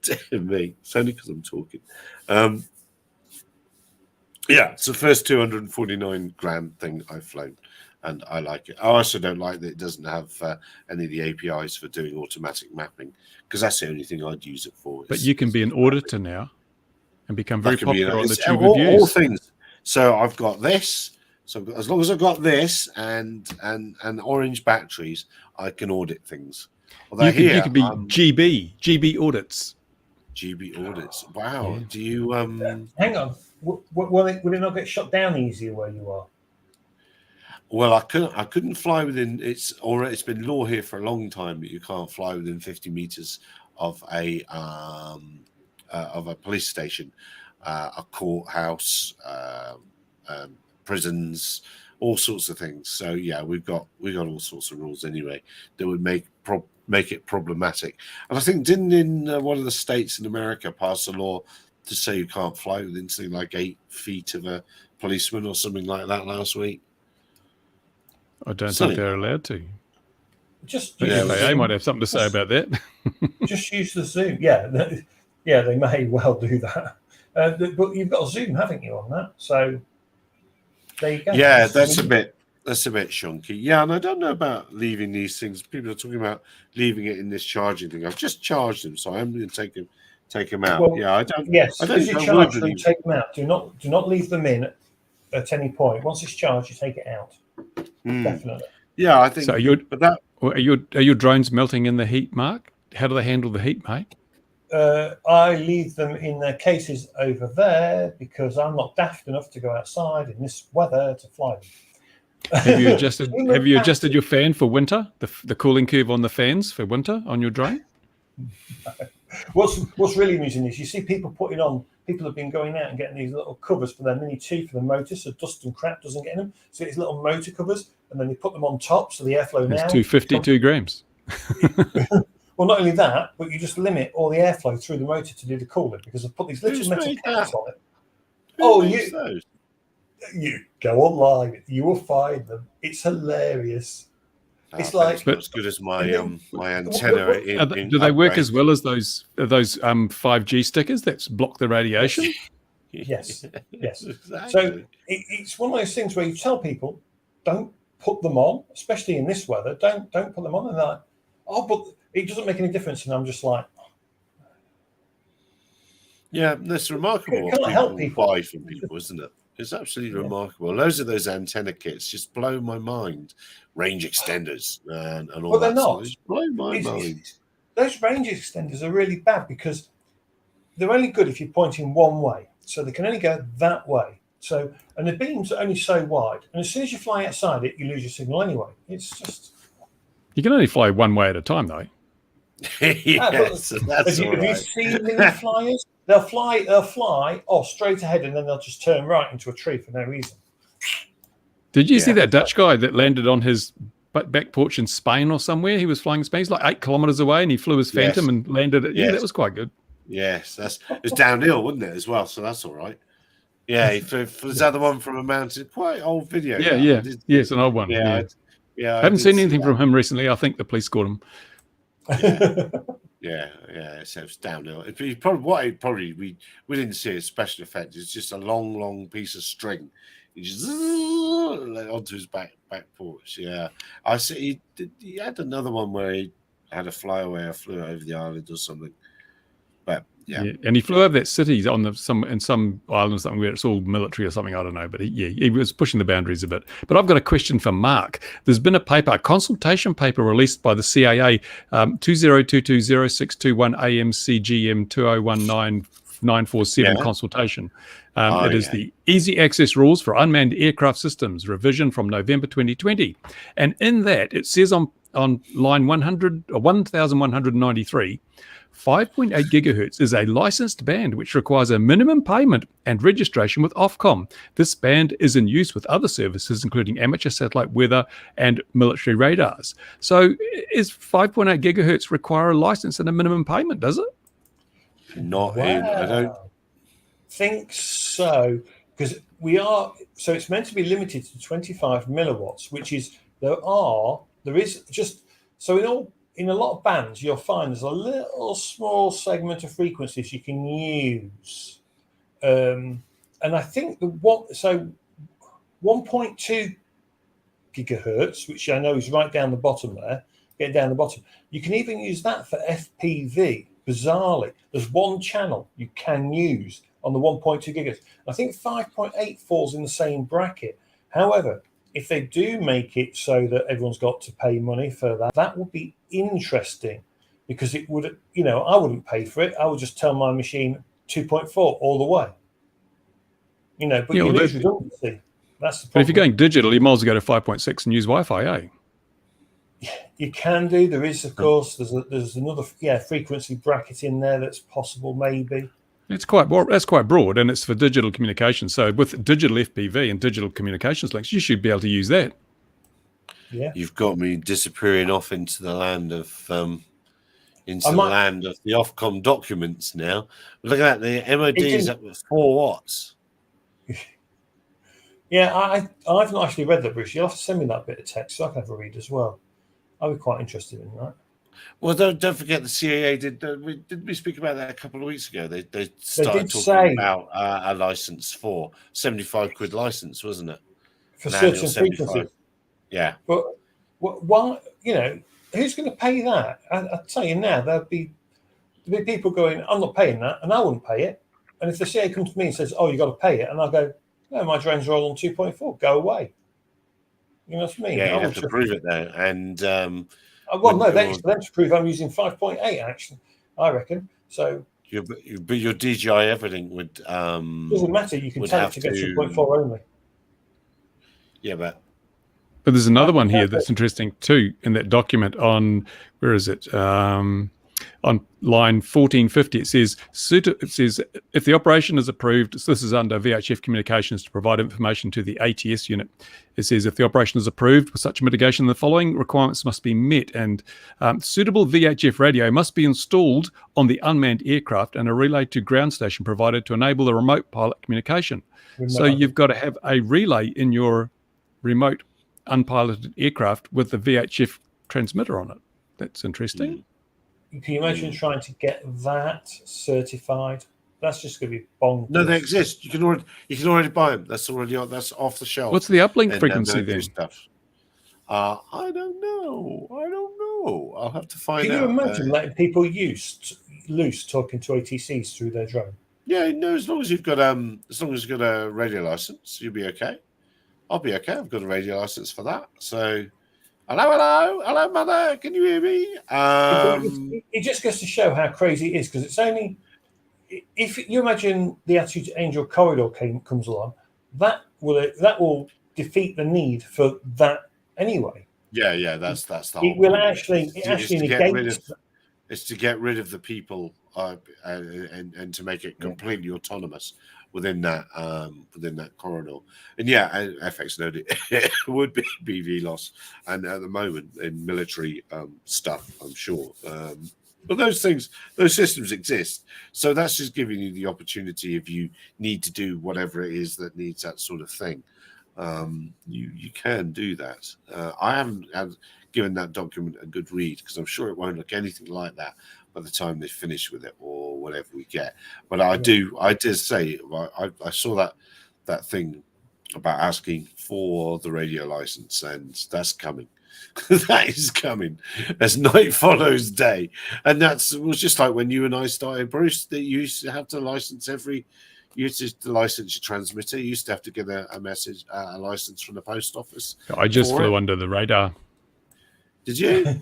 Dear me, it's only because I'm talking. It's the first 249 gram thing I've flown, and I like it. I also don't like that it doesn't have any of the APIs for doing automatic mapping, because that's the only thing I'd use it for. But you can be an auditor now and become very popular on the tube all reviews. things. So I've got this. So as long as I've got this and orange batteries, I can audit things. You could be GB audits. GB audits. Wow. Yeah. Do you Hang on. Will it not get shut down easier where you are? Well, I couldn't fly within. It's been law here for a long time that you can't fly within 50 meters of a police station, a courthouse, prisons, all sorts of things. So yeah, we got all sorts of rules anyway that would make it problematic. And I think didn't in one of the states in America pass a law to say you can't fly within something like 8 feet of a policeman or something like that last week. I don't think they're allowed to. Just the FAA might have something to say about that. Just use the Zoom. Yeah, they may well do that. But you've got a Zoom, haven't you, on that? So there you go. Yeah, that's a bit shonky. Yeah, and I don't know about leaving these things. People are talking about leaving it in this charging thing. I've just charged them, so I'm going to take them out. Well, yeah, I don't. Yes, I don't as you charge them, take them out. Do not leave them in at any point. Once it's charged, you take it out. Definitely. Yeah, I think. So are your drones melting in the heat, Mark? How do they handle the heat, mate? I leave them in their cases over there because I'm not daft enough to go outside in this weather to fly them. Have you adjusted your fan for winter? The cooling curve on the fans for winter on your drone? What's really amusing is you see people have been going out and getting these little covers for their Mini 2 for the motor, so dust and crap doesn't get in them. So these little motor covers, and then they put them on top, so the airflow now. It's 252 grams. Well, not only that, but you just limit all the airflow through the motor to do the cooling because I've put these little metal caps on it. You go online, you will find them. It's hilarious. It's like not as good as my antenna. Do they work as well as those 5G stickers that block the radiation? Yes. Exactly. So it's one of those things where you tell people, don't put them on, especially in this weather. Don't put them on, and they're like, but it doesn't make any difference. And I'm just like, yeah, that's remarkable. Can't help people buy from people, isn't it? It's absolutely remarkable. Loads of those antenna kits just blow my mind. Range extenders and all well, that. They're not. Blow my mind. Those range extenders are really bad because they're only good if you're pointing one way. So they can only go that way. So, and the beams are only so wide. And as soon as you fly outside it, you lose your signal anyway. It's just... You can only fly one way at a time, though. Yes, that's have you seen mini flyers? They'll fly straight ahead, and then they'll just turn right into a tree for no reason. Did you see that Dutch guy that landed on his back porch in Spain or somewhere? He was flying in Spain. He's like 8 kilometers away, and he flew his Phantom and landed it. Yeah, that was quite good. Yes, it was downhill, wasn't it, as well? So that's all right. Yeah, he flew the other one from a mountain. Quite old video. Yeah, it's an old one. Yeah. I haven't seen anything from him recently. I think the police caught him. Yeah. So it's downhill. We didn't see a special effect. It's just a long piece of string. He just onto his back porch. Yeah, I see. He had another one where he had a flyaway or flew over the island or something. But Yeah, and he flew over that city in some island or something where it's all military or something. I don't know, but he was pushing the boundaries a bit. But I've got a question for Mark. There's been a consultation paper released by the CAA, 20220621 AMCGM 2019947 consultation. It is the Easy Access Rules for Unmanned Aircraft Systems revision from November 2020, and in that it says on line 1193. 5.8 gigahertz is a licensed band which requires a minimum payment and registration with Ofcom. This band is in use with other services, including amateur satellite weather and military radars. So is 5.8 gigahertz require a license and a minimum payment, does it? Not in, I don't think so, because so it's meant to be limited to 25 milliwatts, which is, there is just, so in a lot of bands, you'll find there's a little small segment of frequencies you can use. And I think 1.2 gigahertz, which I know is right down the bottom there, getting down the bottom, you can even use that for FPV. Bizarrely, there's one channel you can use on the 1.2 gigahertz. I think 5.8 falls in the same bracket. However, if they do make it so that everyone's got to pay money for that, that would be interesting, because it would, I wouldn't pay for it. I would just tell my machine 2.4 all the way. But you lose redundancy. That's the problem. But if you're going digital, you might as well go to 5.6 and use Wi-Fi, eh? You can do. There is, of course, there's another frequency bracket in there that's possible, maybe. That's quite broad, and it's for digital communication. So with digital FPV and digital communications links, you should be able to use that. Yeah, you've got me disappearing off into the land of the land of the Ofcom documents now. Look at that, the MOD is up at 4 watts. Yeah, I've not actually read that, Bruce. You'll have to send me that bit of text so I can have a read as well. I'd be quite interested in that. Well, don't forget the CAA did we speak about that a couple of weeks ago? They started talking about a license for £75 license, wasn't it? For certain frequencies. Yeah. But why? Who's going to pay that? I'll tell you now, there'll be people going, I'm not paying that, and I wouldn't pay it. And if the CAA comes to me and says, oh, you got to pay it, and I'll go, no, my drones are all on 2.4. Go away. You know what I mean? Yeah, you have to prove it though, and it's for them to prove I'm using 5.8. Actually, I reckon. So, your DJI everything would doesn't matter. You can tell it to go 2.4 only. Yeah, but there's another one here that's interesting too in that document on where is it? On line 1450, it says if the operation is approved, so this is under VHF communications to provide information to the ATS unit. It says if the operation is approved with such mitigation, the following requirements must be met, and suitable VHF radio must be installed on the unmanned aircraft and a relay to ground station provided to enable the remote pilot communication. So you've got to have a relay in your remote unpiloted aircraft with the VHF transmitter on it. That's interesting. Can you imagine trying to get that certified? That's just going to be bonkers. No, they exist. You can already buy them. That's off the shelf. What's the uplink frequency then? Stuff. I don't know. I'll have to find out. Can you imagine letting people loose talking to ATCs through their drone? Yeah, no. As long as you've got a radio license, you'll be okay. I'll be okay. I've got a radio license for that. So. Hello, mother. Can you hear me? It just goes to show how crazy it is, because it's only if you imagine the Attitude Angel corridor comes along, that will defeat the need for that anyway. Yeah. That's the whole. It will actually negate. It's to get rid of the people and to make it completely autonomous within that corridor. And FX noted it would be BV loss, and at the moment in military stuff, I'm sure. But those systems exist, so that's just giving you the opportunity if you need to do whatever it is that needs that sort of thing. You can do that. I haven't given that document a good read because I'm sure it won't look anything like that by the time they finish with it or whatever we get. But I did say I saw that thing about asking for the radio license, and that's coming. That is coming as night follows day. And it was just like when you and I started, Bruce, that you used to have to license you used to license your transmitter. You used to have to get a message, a license from the post office. I just flew under the radar. Did you?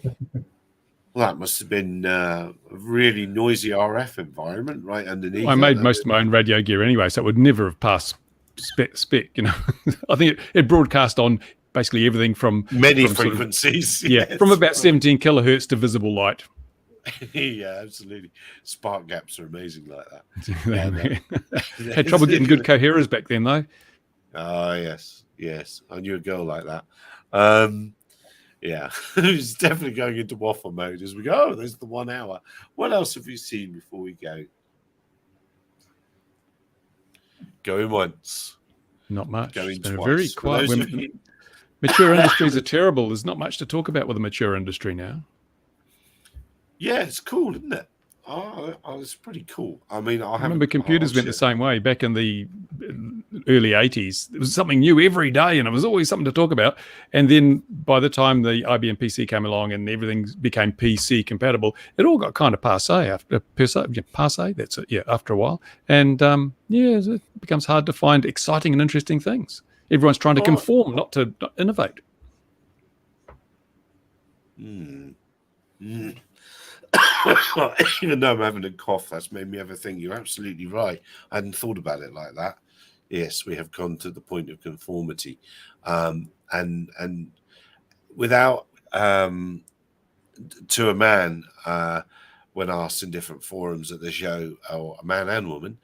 Well, that must have been a really noisy RF environment right underneath. I made most of my own radio gear anyway, so it would never have passed spec. You know, I think it broadcast on basically everything from many frequencies. From about 17 kilohertz to visible light. Yeah, absolutely. Spark gaps are amazing like that. Had trouble getting good coherers back then, though. Oh, yes. I knew a girl like that. Yeah, it's definitely going into waffle mode as we go. Oh, there's the 1 hour. What else have you seen before we go? Going once. Not much. Going it's been twice. Very quiet. Mature industries are terrible. There's not much to talk about with a mature industry now. Yeah, it's cool, isn't it? Oh, it's pretty cool. I mean, I remember computers went the same way back in the early 80s. There was something new every day, and it was always something to talk about. And then by the time the IBM PC came along and everything became PC compatible, it all got kind of passe. That's it. Yeah, after a while, and it becomes hard to find exciting and interesting things. Everyone's trying to conform, not to innovate. Even though I'm having a cough, that's made me ever think you're absolutely right. I hadn't thought about it like that. Yes, we have gone to the point of conformity, and without to a man, when asked in different forums at the show, or a man and woman,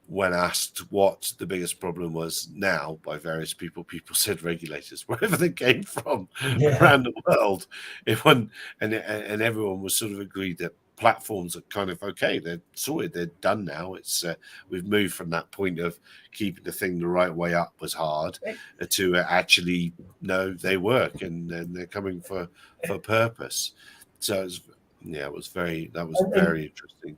when asked what the biggest problem was now by various people said regulators, wherever they came from around the world. And everyone was sort of agreed that platforms are kind of okay. They're sorted. They're done now. It's we've moved from that point of keeping the thing the right way up was hard to actually no, they work and they're coming for purpose. So it was very interesting.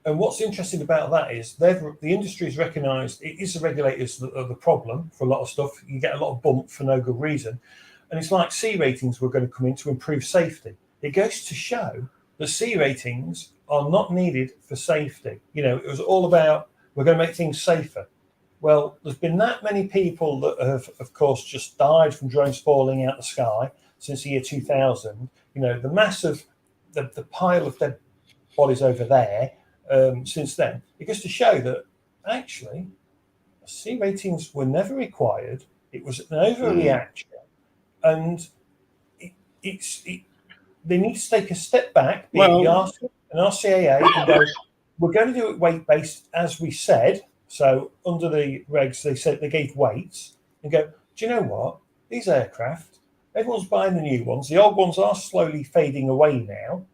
And what's interesting about that is the industry's recognised it is the regulators that are the problem for a lot of stuff. You get a lot of bump for no good reason. And it's like C ratings were going to come in to improve safety. It goes to show that C ratings are not needed for safety. It was all about we're going to make things safer. Well, there's been that many people that have, of course, just died from drones falling out the sky since the year 2000. The massive, the pile of dead bodies over there. Since then, it goes to show that actually C ratings were never required. It was an overreaction, and they need to take a step back, the RCAA, and go, we're going to do it weight based, as we said. So under the regs, they said they gave weights and go, do you know what? These aircraft, everyone's buying the new ones. The old ones are slowly fading away now.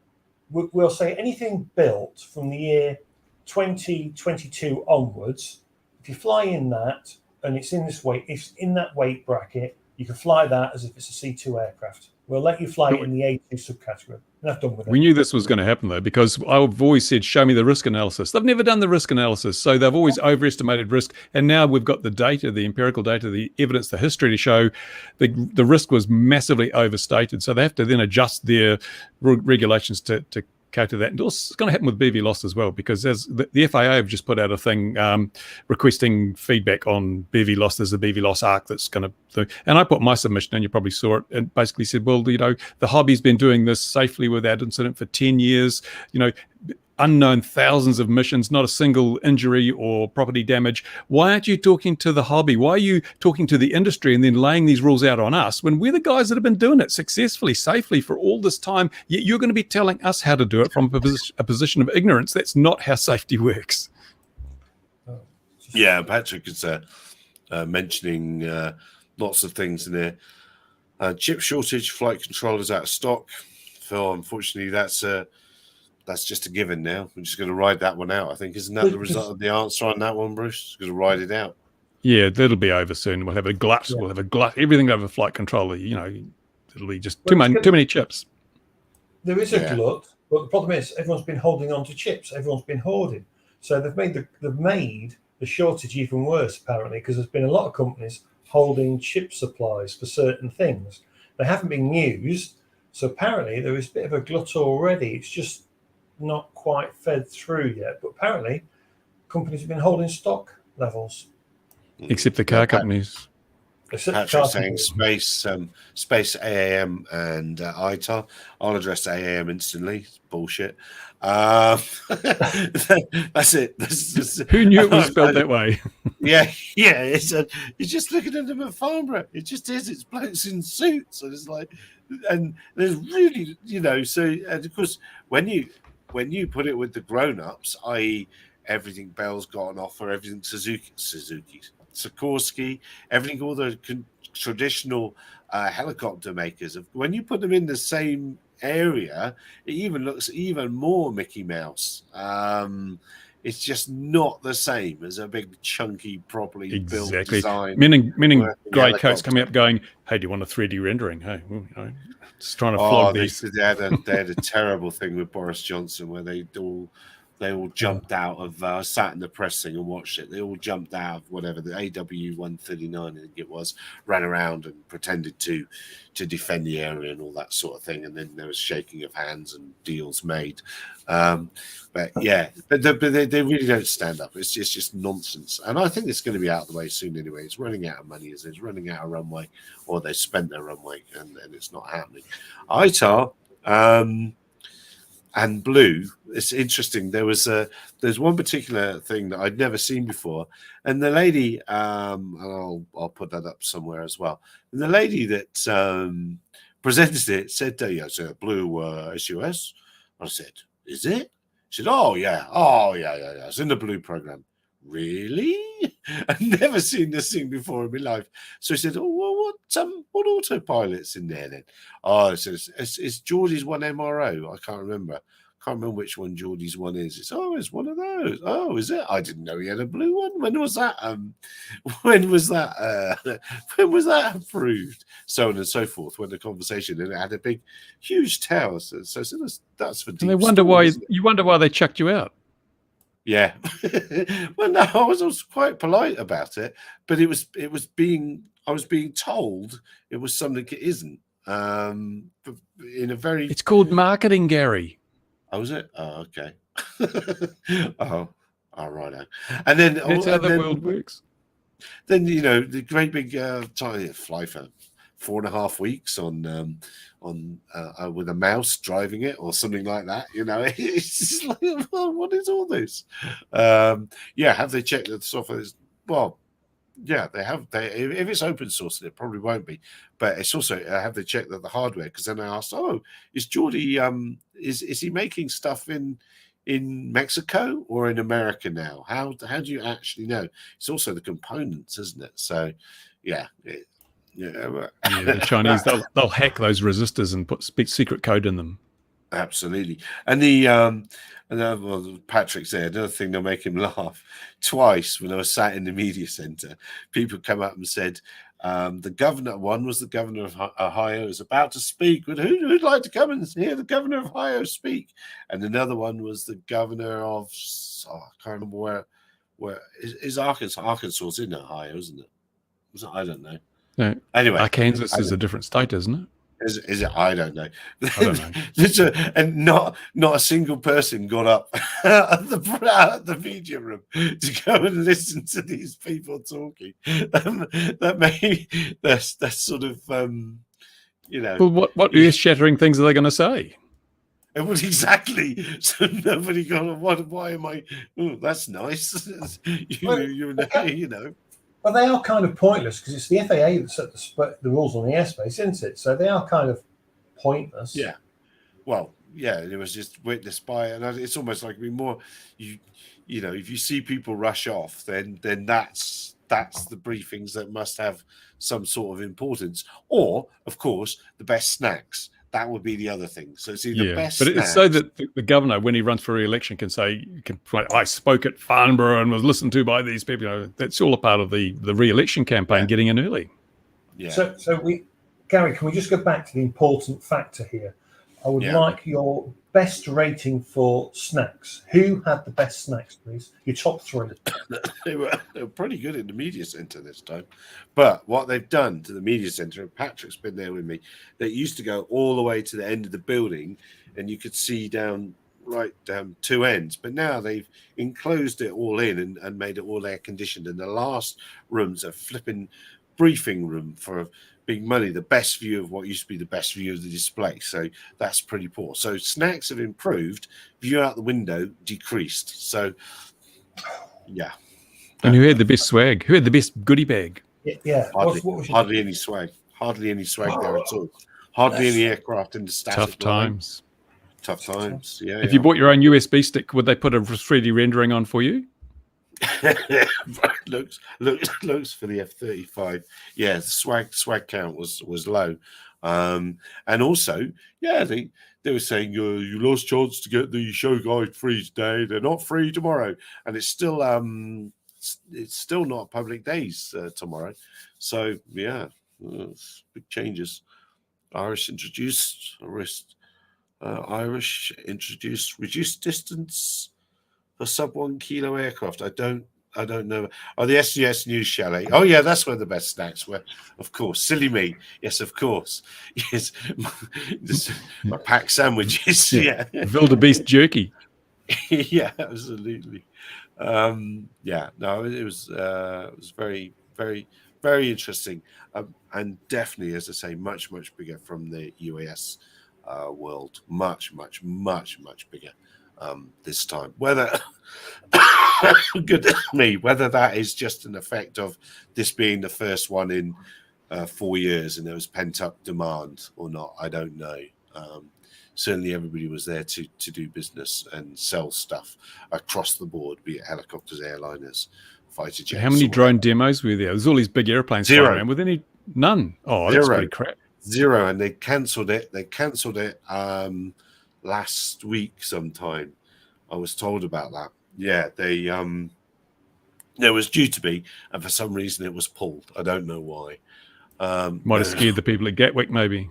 We'll say anything built from the year 2022 onwards, if you fly in that and it's in this weight, if it's in that weight bracket, you can fly that as if it's a C2 aircraft. We'll let you fly it in the A2 subcategory. Enough done with it. We knew this was going to happen, though, because I've always said, show me the risk analysis. They've never done the risk analysis, so they've always overestimated risk. And now we've got the data, the empirical data, the evidence, the history to show the risk was massively overstated. So they have to then adjust their regulations to cater that. And it's going to happen with BV loss as well, because as the FAA have just put out a thing requesting feedback on BV loss. There's a BV loss arc that's going to, and I put my submission in, you probably saw it, and basically said, well, the hobby's been doing this safely without incident for 10 years, unknown thousands of missions, not a single injury or property damage. Why aren't you talking to the hobby? Why are you talking to the industry and then laying these rules out on us when we're the guys that have been doing it successfully, safely for all this time? Yet you're going to be telling us how to do it from a position of ignorance. That's not how safety works. Yeah, Patrick is mentioning lots of things in there. Chip shortage, flight controllers out of stock. Phil, unfortunately, that's just a given now. We're just going to ride that one out, I think. Isn't that the result of the answer on that one, Bruce? Just going to ride it out. Yeah, that'll be over soon. We'll have a glut. Yeah. We'll have a glut. Everything over flight controller, it'll be just too many chips. There is a glut, but the problem is everyone's been holding on to chips. Everyone's been hoarding. So they've made the shortage even worse, apparently, because there's been a lot of companies holding chip supplies for certain things. They haven't been used, so apparently there is a bit of a glut already. It's just not quite fed through yet. But apparently, companies have been holding stock levels. Except the car companies. Patrick's saying space AAM and ITAR. I'll address AAM instantly. It's bullshit. That's it. Who knew it was spelled that way? Yeah. It's just looking at them at Farnborough. It just is. It's blokes in suits, and it's like, and there's really, So, and of course, when you put it with the grown-ups, i.e., everything Bell's got on offer, everything Suzuki's. Sikorsky, everything, all the traditional helicopter makers. When you put them in the same area, it even looks even more Mickey Mouse. It's just not the same as a big, chunky, properly built design. Meaning grey coats coming up going, hey, do you want a 3D rendering? Hey, just trying to flog these. They had a terrible thing with Boris Johnson where they all jumped out of sat in the press thing and watched it. They all jumped out of whatever the AW139, I think it was, ran around and pretended to defend the area and all that sort of thing. And then there was shaking of hands and deals made. But they really don't stand up. It's just nonsense. And I think it's going to be out of the way soon anyway. It's running out of money. It's running out of runway, or they spent their runway and it's not happening. ITAR. And Blue, it's interesting. There's one particular thing that I'd never seen before, and the lady, and I'll put that up somewhere as well. And the lady that presented it said, "It's a Blue SUS." I said, "Is it?" She said, "Oh yeah, it's in the Blue program." Really? I've never seen this thing before in my life. So he said, "Oh well, what autopilot's in there then?" Oh, it's Geordie's one MRO. I can't remember which one Geordie's one is. It's one of those. Oh, is it? I didn't know he had a blue one. When was that? When was that approved? So on and so forth. When the conversation, and it had a big, huge tower. So that's for. And they wonder why you wonder why they chucked you out. Yeah. Well, no, I was quite polite about it, but I was being told it was something it isn't. In a very. It's called marketing, Gary. Oh, is it? Oh, okay. All right. And then that's how the world works. Then the great big time fly for 4.5 weeks on with a mouse driving it or something like that. It's just like, well, what is all this? Have they checked that the software is well? Yeah, they have. If it's open source, it probably won't be. But it's also have they checked that the hardware? Because then I asked, is Geordie is he making stuff in Mexico or in America now? How do you actually know? It's also the components, isn't it? So the Chinese they'll hack those resistors and put secret code in them. Absolutely. And Patrick said another thing that'll make him laugh. Twice when I was sat in the media center, people come up and said the governor of Ohio is about to speak. Who'd like to come and hear the governor of Ohio speak? And another one was the governor of I can't remember where is Arkansas. Arkansas is in Ohio, isn't it? I don't know. No. Anyway, Arkansas is a different state, isn't it? Is it? I don't know. I don't know. And not a single person got up at the media room to go and listen to these people talking. That's sort of Well, what earth-shattering things are they going to say? Well, exactly. So nobody got. Why am I? Oh, that's nice. Well, they are kind of pointless because it's the FAA that set the rules on the airspace, isn't it? So they are kind of pointless. Yeah. Well, yeah, it was just witnessed by, and it's almost like more. If you see people rush off, then that's the briefings that must have some sort of importance, or of course the best snacks. That would be the other thing. So it's either best, but it's so that the governor, when he runs for re-election, can say, "I spoke at Farnborough and was listened to by these people." That's all a part of the re-election campaign, getting in early. Yeah. So Gary, can we just go back to the important factor here? I would Yeah. like your best rating for snacks. Who had the best snacks, please? Your top 3. They were pretty good in the media centre this time. But what they've done to the media centre, and Patrick's been there with me, they used to go all the way to the end of the building and you could see right down 2 ends. But now they've enclosed it all in and made it all air conditioned. And the last room's a flipping briefing room for big money, the best view of what used to be the best view of the display. So that's pretty poor. So snacks have improved, view out the window decreased. So yeah. And who had the best swag? Who had the best goodie bag? Yeah. Hardly any swag. Hardly any swag there at all. Hardly any aircraft in the static Tough line. times. Tough times. Yeah. If you bought your own USB stick, would they put a 3D rendering on for you? looks for the F-35. Yeah, the swag count was low. And also, yeah, they were saying you lost chance to get the show guide free today. They're not free tomorrow, and it's still not public days tomorrow. So yeah, big changes. Irish introduced reduced distance for sub 1 kilo aircraft. I don't know. Oh, the SGS News Chalet. Oh yeah, that's where the best snacks were. Of course, silly me. Yes, of course. Yes, my packed sandwiches. Yeah, Wildebeest jerky. Yeah, absolutely. Yeah, no, it was very, very, very interesting, and definitely, as I say, much bigger from the UAS world. Much bigger this time. Whether goodness me, whether that is just an effect of this being the first one in 4 years and there was pent up demand or not, I don't know. Certainly everybody was there to do business and sell stuff across the board, be it helicopters, airliners, fighter jets. How many drone demos were there? There's all these big airplanes flying around. Were there any? None. Oh, that's pretty crap. 0, and they cancelled it. They cancelled it last week sometime. I was told about that. Yeah, there was due to be, and for some reason it was pulled. I don't know why. Might have scared the people at Gatwick, maybe.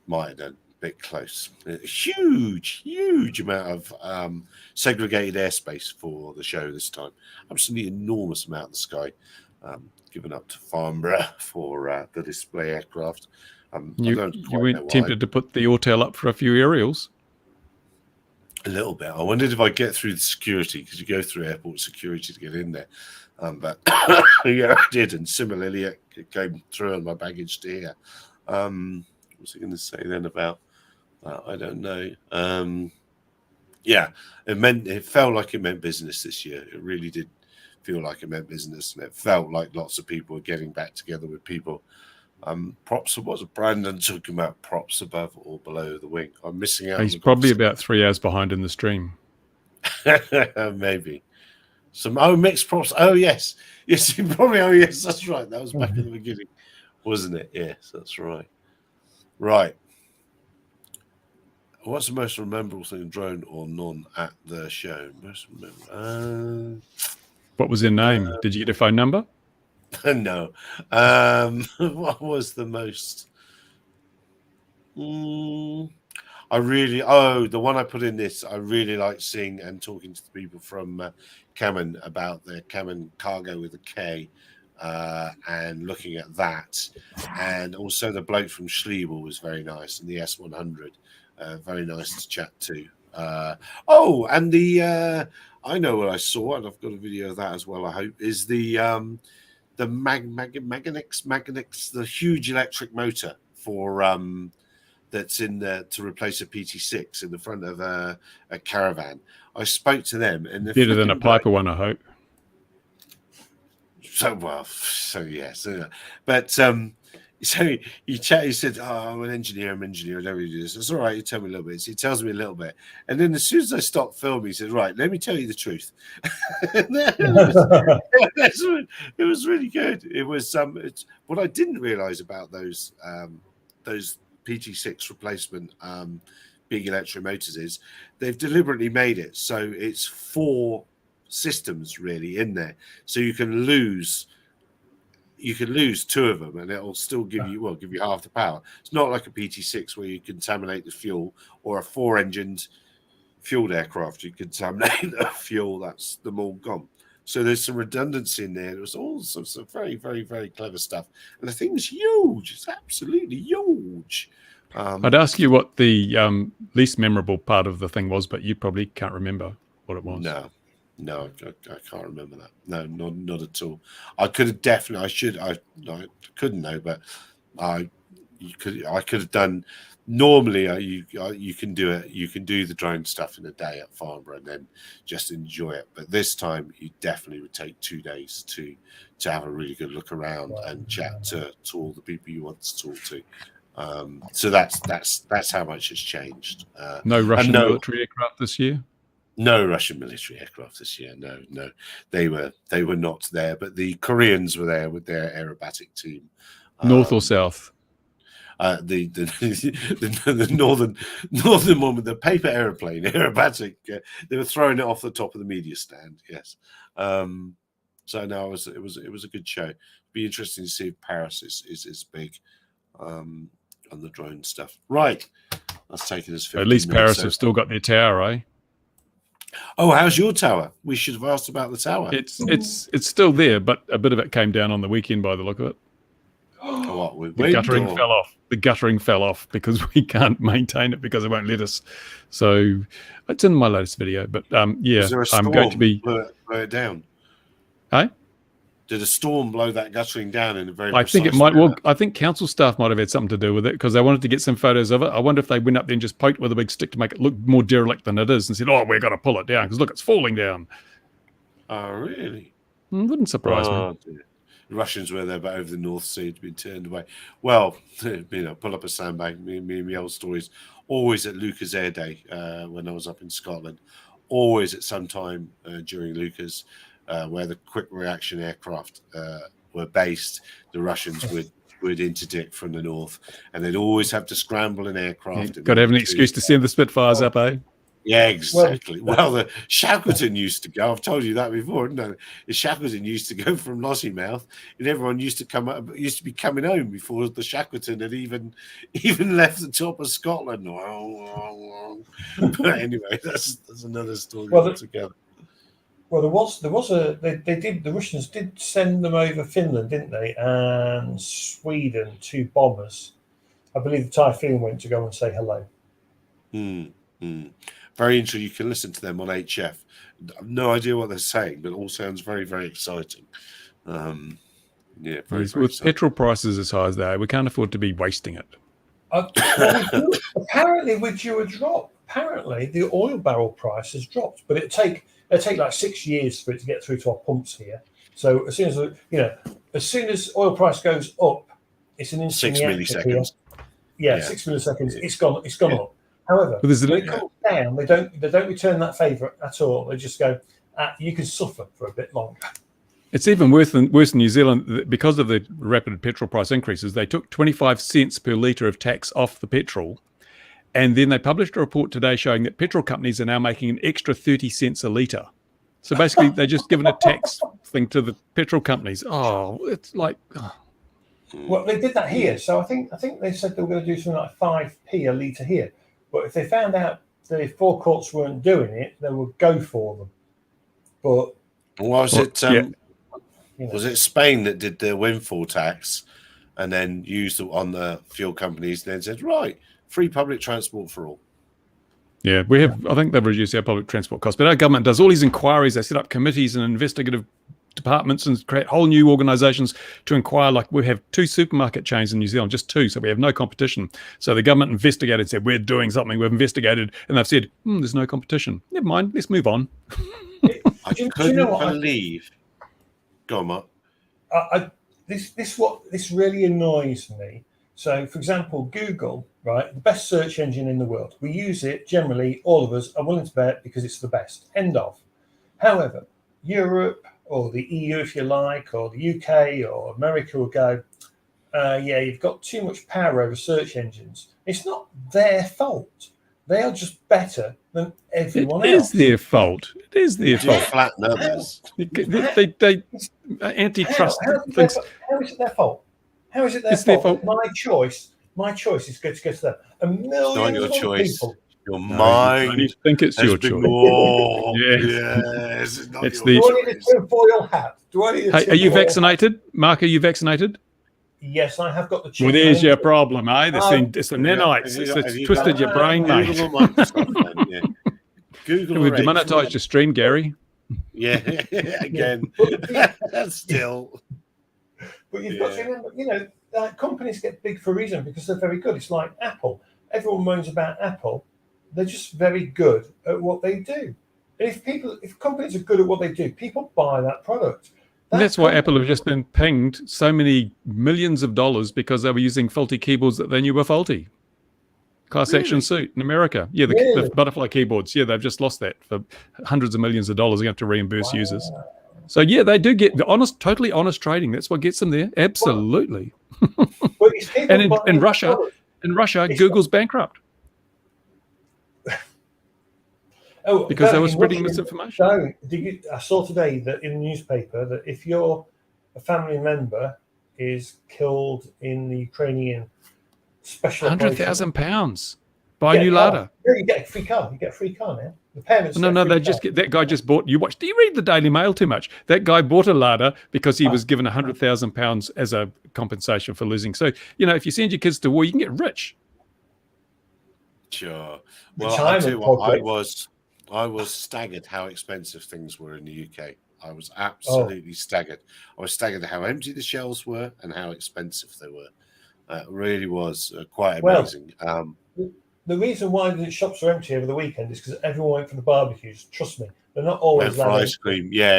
Might have done. Bit close. A huge amount of segregated airspace for the show this time. Absolutely enormous amount of the sky given up to Farnborough for the display aircraft. You weren't tempted to put the Autel up for a few aerials? A little bit. I wondered if I'd get through the security, because you go through airport security to get in there. But yeah, I did. And similarly, it came through on my baggage to here. What was I going to say then about that? I don't know. Yeah, it felt like it meant business this year. It really did feel like it meant business. And it felt like lots of people were getting back together with people. Props, what was Brandon talking about? Props above or below the wing. I'm missing out. He's probably about 3 hours behind in the stream. Maybe. Mixed props. Oh yes, probably. Oh yes, that's right. That was back in the beginning, wasn't it? Yes, that's right. Right. What's the most memorable thing, drone or none, at the show? Most memorable. What was their name? Did you get a phone number? No. What was the most? The one I put in this, I really like seeing and talking to the people from Cameron about their Cameron cargo with a K, and looking at that, and also the bloke from Schliebel was very nice, and the S100, very nice to chat to. And the I know what I saw, and I've got a video of that as well. I hope is the Magnix, the huge electric motor for that's in there to replace a PT6 in the front of a caravan. I spoke to them, and better than a Piper one, I hope. Yes, but so he chat. He said, "Oh, I'm an engineer. I don't really do this." It's all right. You tell me a little bit. So he tells me a little bit, and then as soon as I stopped filming, he said, "Right, let me tell you the truth." It was really good. It was what I didn't realize about those PT6 replacement big electric motors is they've deliberately made it so it's 4 systems really in there, so you can lose you could lose 2 of them and it'll still give you half the power. It's not like a PT6 where you contaminate the fuel, or a 4-engined fueled aircraft. You contaminate the fuel, that's them all gone. So there's some redundancy in there. There was all sorts of very, very, very clever stuff. And the thing's huge. It's absolutely huge. I'd ask you what the least memorable part of the thing was, but you probably can't remember what it was. No, I can't remember that. No, not at all. I could have definitely. I couldn't know, but I could have done. Normally, you can do it. You can do the drone stuff in a day at Farnborough and then just enjoy it. But this time, you definitely would take 2 days to have a really good look around and chat to all the people you want to talk to. So that's how much has changed. No Russian military aircraft this year. No Russian military aircraft this year. No, they were not there. But the Koreans were there with their aerobatic team. North or south? The northern one with the paper aeroplane aerobatic. They were throwing it off the top of the media stand. Yes. So no, it was a good show. It'd be interesting to see if Paris is big on the drone stuff. Right. Let's take it as 15 at least minutes. Paris have still got their tower, eh? Oh, how's your tower? We should have asked about the tower. It's still there, but a bit of it came down on the weekend by the look of it. The guttering fell off because we can't maintain it because it won't let us. So it's in my latest video. But yeah, I'm going to be blow it down. Hey? Did a storm blow that guttering down in a very? I think it might. Well, I think council staff might have had something to do with it because they wanted to get some photos of it. I wonder if they went up there and just poked with a big stick to make it look more derelict than it is, and said, "Oh, we're going to pull it down because look, it's falling down." Oh, really? Wouldn't surprise me. Dear. The Russians were there, but over the North Sea had been turned away. Well, pull up a sandbag. Me and my old stories. Always at Lucas Air Day when I was up in Scotland. Always at some time during Lucas. Where the quick reaction aircraft were based, the Russians would interdict from the north, and they'd always have to scramble an aircraft. Got to have an excuse to send the Spitfires up, eh? Yeah, exactly. Well, the Shackleton used to go. I've told you that before, didn't I? The Shackleton used to go from Lossiemouth, and everyone used to be coming home before the Shackleton had even left the top of Scotland. But anyway, that's another story altogether. Well, the Russians did send them over Finland, didn't they? And Sweden, 2 bombers. I believe the Typhoon went to go and say hello. Very interesting. You can listen to them on HF. No idea what they're saying, but it all sounds very, very exciting. Yeah, very with exciting. Petrol prices as high as they are, we can't afford to be wasting it. Apparently, we're due a drop. Apparently, the oil barrel price has dropped, but it'll take like 6 years for it to get through to our pumps here. So as soon as oil price goes up, it's an instant 6 milliseconds. Yeah, 6 milliseconds. It's gone up. However, when it comes down, they don't return that favour at all. They just go, you can suffer for a bit longer. It's even worse in New Zealand because of the rapid petrol price increases. They took 25 cents per litre of tax off the petrol. And then they published a report today showing that petrol companies are now making an extra 30 cents a litre. So basically, they're just giving a tax thing to the petrol companies. Oh, it's like... Oh. Well, they did that here. So I think they said they were going to do something like 5p a litre here. But if they found out the forecourts weren't doing it, they would go for them. But... Was it Spain that did the windfall tax and then used it on the fuel companies and then said, right... free public transport for all. Yeah, we have. I think they've reduced our public transport costs, but our government does all these inquiries. They set up committees and investigative departments and create whole new organisations to inquire. Like we have 2 supermarket chains in New Zealand, just 2, so we have no competition. So the government investigated and said, we're doing something. We've investigated, and they've said, there's no competition. Never mind, let's move on. I couldn't believe. Go on, Mark. This really annoys me. So, for example, Google, right, the best search engine in the world. We use it generally, all of us are willing to bet because it's the best. End of. However, Europe or the EU, if you like, or the UK or America will go, you've got too much power over search engines. It's not their fault. They are just better than everyone It else. is their fault. It is their Do fault. flatten others. They antitrust things. How is it their fault? How is it their It's their fault? fault. My choice is good to go to them. And It's not millions your of other choice. people. Your No, mind you think it's has your been choice. warped. Yes. Yes, it's not It's your the- Do I need a choice. tinfoil hat? Do I need a Hey, are you tinfoil hat? vaccinated, Mark? Are you vaccinated? Yes, I have got the chip. Well, there's your problem, eh? It's the nanites. Have It's you twisted got- your brain, mate. Google Microsoft, then, yeah. Google We've or Edge. demonetized your stream, Gary. Yeah, again. That's still. But you've got to remember, companies get big for a reason because they're very good. It's like Apple. Everyone moans about Apple. They're just very good at what they do. And if companies are good at what they do, people buy that product. And that's why Apple have just been pinged so many millions of dollars because they were using faulty keyboards that they knew were faulty. Class action suit in America. Yeah, the butterfly keyboards. Yeah, they've just lost that for hundreds of millions of dollars. They have to reimburse users. So yeah, they do get the totally honest trading. That's what gets them there. Absolutely. And in Russia, Google's bankrupt. Because they were spreading misinformation. I saw today that in the newspaper that if your a family member is killed in the Ukrainian special £100,000 buy a new Lada. Yeah, you get a free car. You get a free car now. The parents. No, they just get that guy just bought. Do you read the Daily Mail too much? That guy bought a Lada because he was given £100,000 as a compensation for losing. So if you send your kids to war, you can get rich. Sure. Well, I tell you what, I was staggered how expensive things were in the UK. I was absolutely staggered. I was staggered at how empty the shelves were and how expensive they were. It really was quite amazing. The reason why the shops are empty over the weekend is because everyone went for the barbecues. Trust me, they're not always for ice cream. Yeah.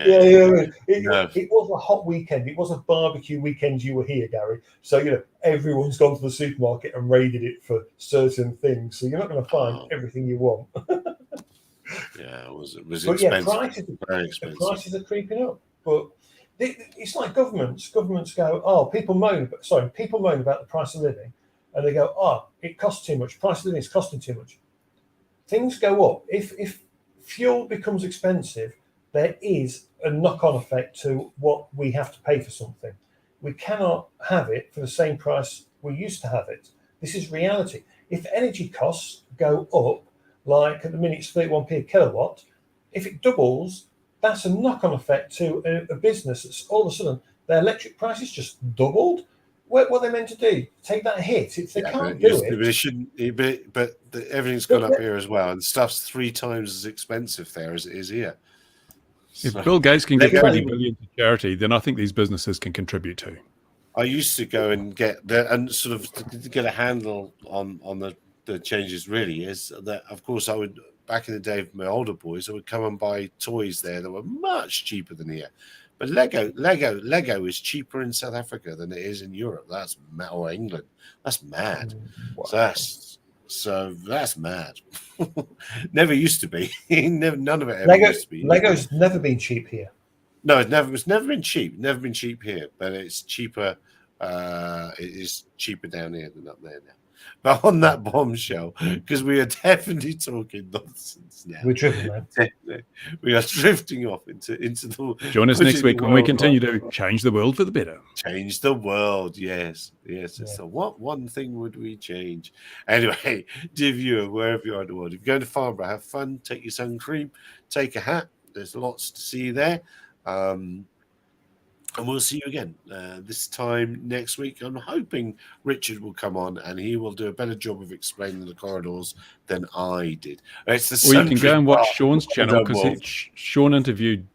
It was a hot weekend. It was a barbecue weekend. You were here, Gary. So everyone's gone to the supermarket and raided it for certain things. So you're not going to find everything you want. Yeah, it was expensive. Very expensive. The prices are creeping up, but it's like governments. Governments go, people moan about the price of living. And they go, it costs too much. Price of living is costing too much. Things go up. If fuel becomes expensive, there is a knock-on effect to what we have to pay for something. We cannot have it for the same price we used to have it. This is reality. If energy costs go up, like at the minute it's 31p a kilowatt, if it doubles, that's a knock-on effect to a business that's all of a sudden their electric prices just doubled. What are they meant to do? Take that hit? If they can't do it. But it shouldn't. But everything's gone up here as well, and stuff's 3 times as expensive there as it is here. If Bill Gates can give 20 billion to charity, then I think these businesses can contribute too. I used to go and get to get a handle on the changes. Really, is that of course I would back in the day with my older boys, I would come and buy toys there that were much cheaper than here. But Lego is cheaper in South Africa than it is in Europe. Or England. That's mad. Wow. That's mad. Never used to be. None of it ever used to be. Lego's never been cheap here. No, it's never been cheap. Never been cheap here, but it's cheaper. It is cheaper down here than up there now. But on that bombshell, because we are definitely talking nonsense now. We're drifting, man. We are drifting off into the. Join us next week when we continue to change the world for the better. Change the world, yes. Yeah. So, what one thing would we change? Anyway, dear viewer, wherever you are in the world, if you go to Farnborough, have fun, take your sun cream, take a hat. There's lots to see there. And we'll see you again this time next week. I'm hoping Richard will come on and he will do a better job of explaining the corridors than I did. Or you can go and watch Sean's channel because Sean interviewed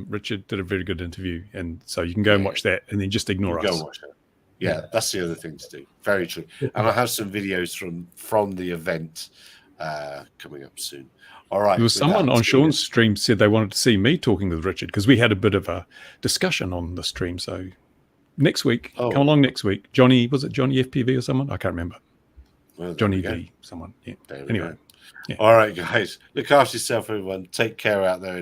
Richard, did a very good interview. And so you can go and watch that and then just ignore us. Go watch that. Yeah, that's the other thing to do. Very true. And I'll have some videos from the event coming up soon. All right. There was someone on Sean's stream said they wanted to see me talking with Richard because we had a bit of a discussion on the stream. So next week, come along next week. Johnny, was it Johnny FPV or someone? I can't remember. Well, Johnny V, someone. Yeah. Anyway. Yeah. All right, guys. Look after yourself, everyone. Take care out there.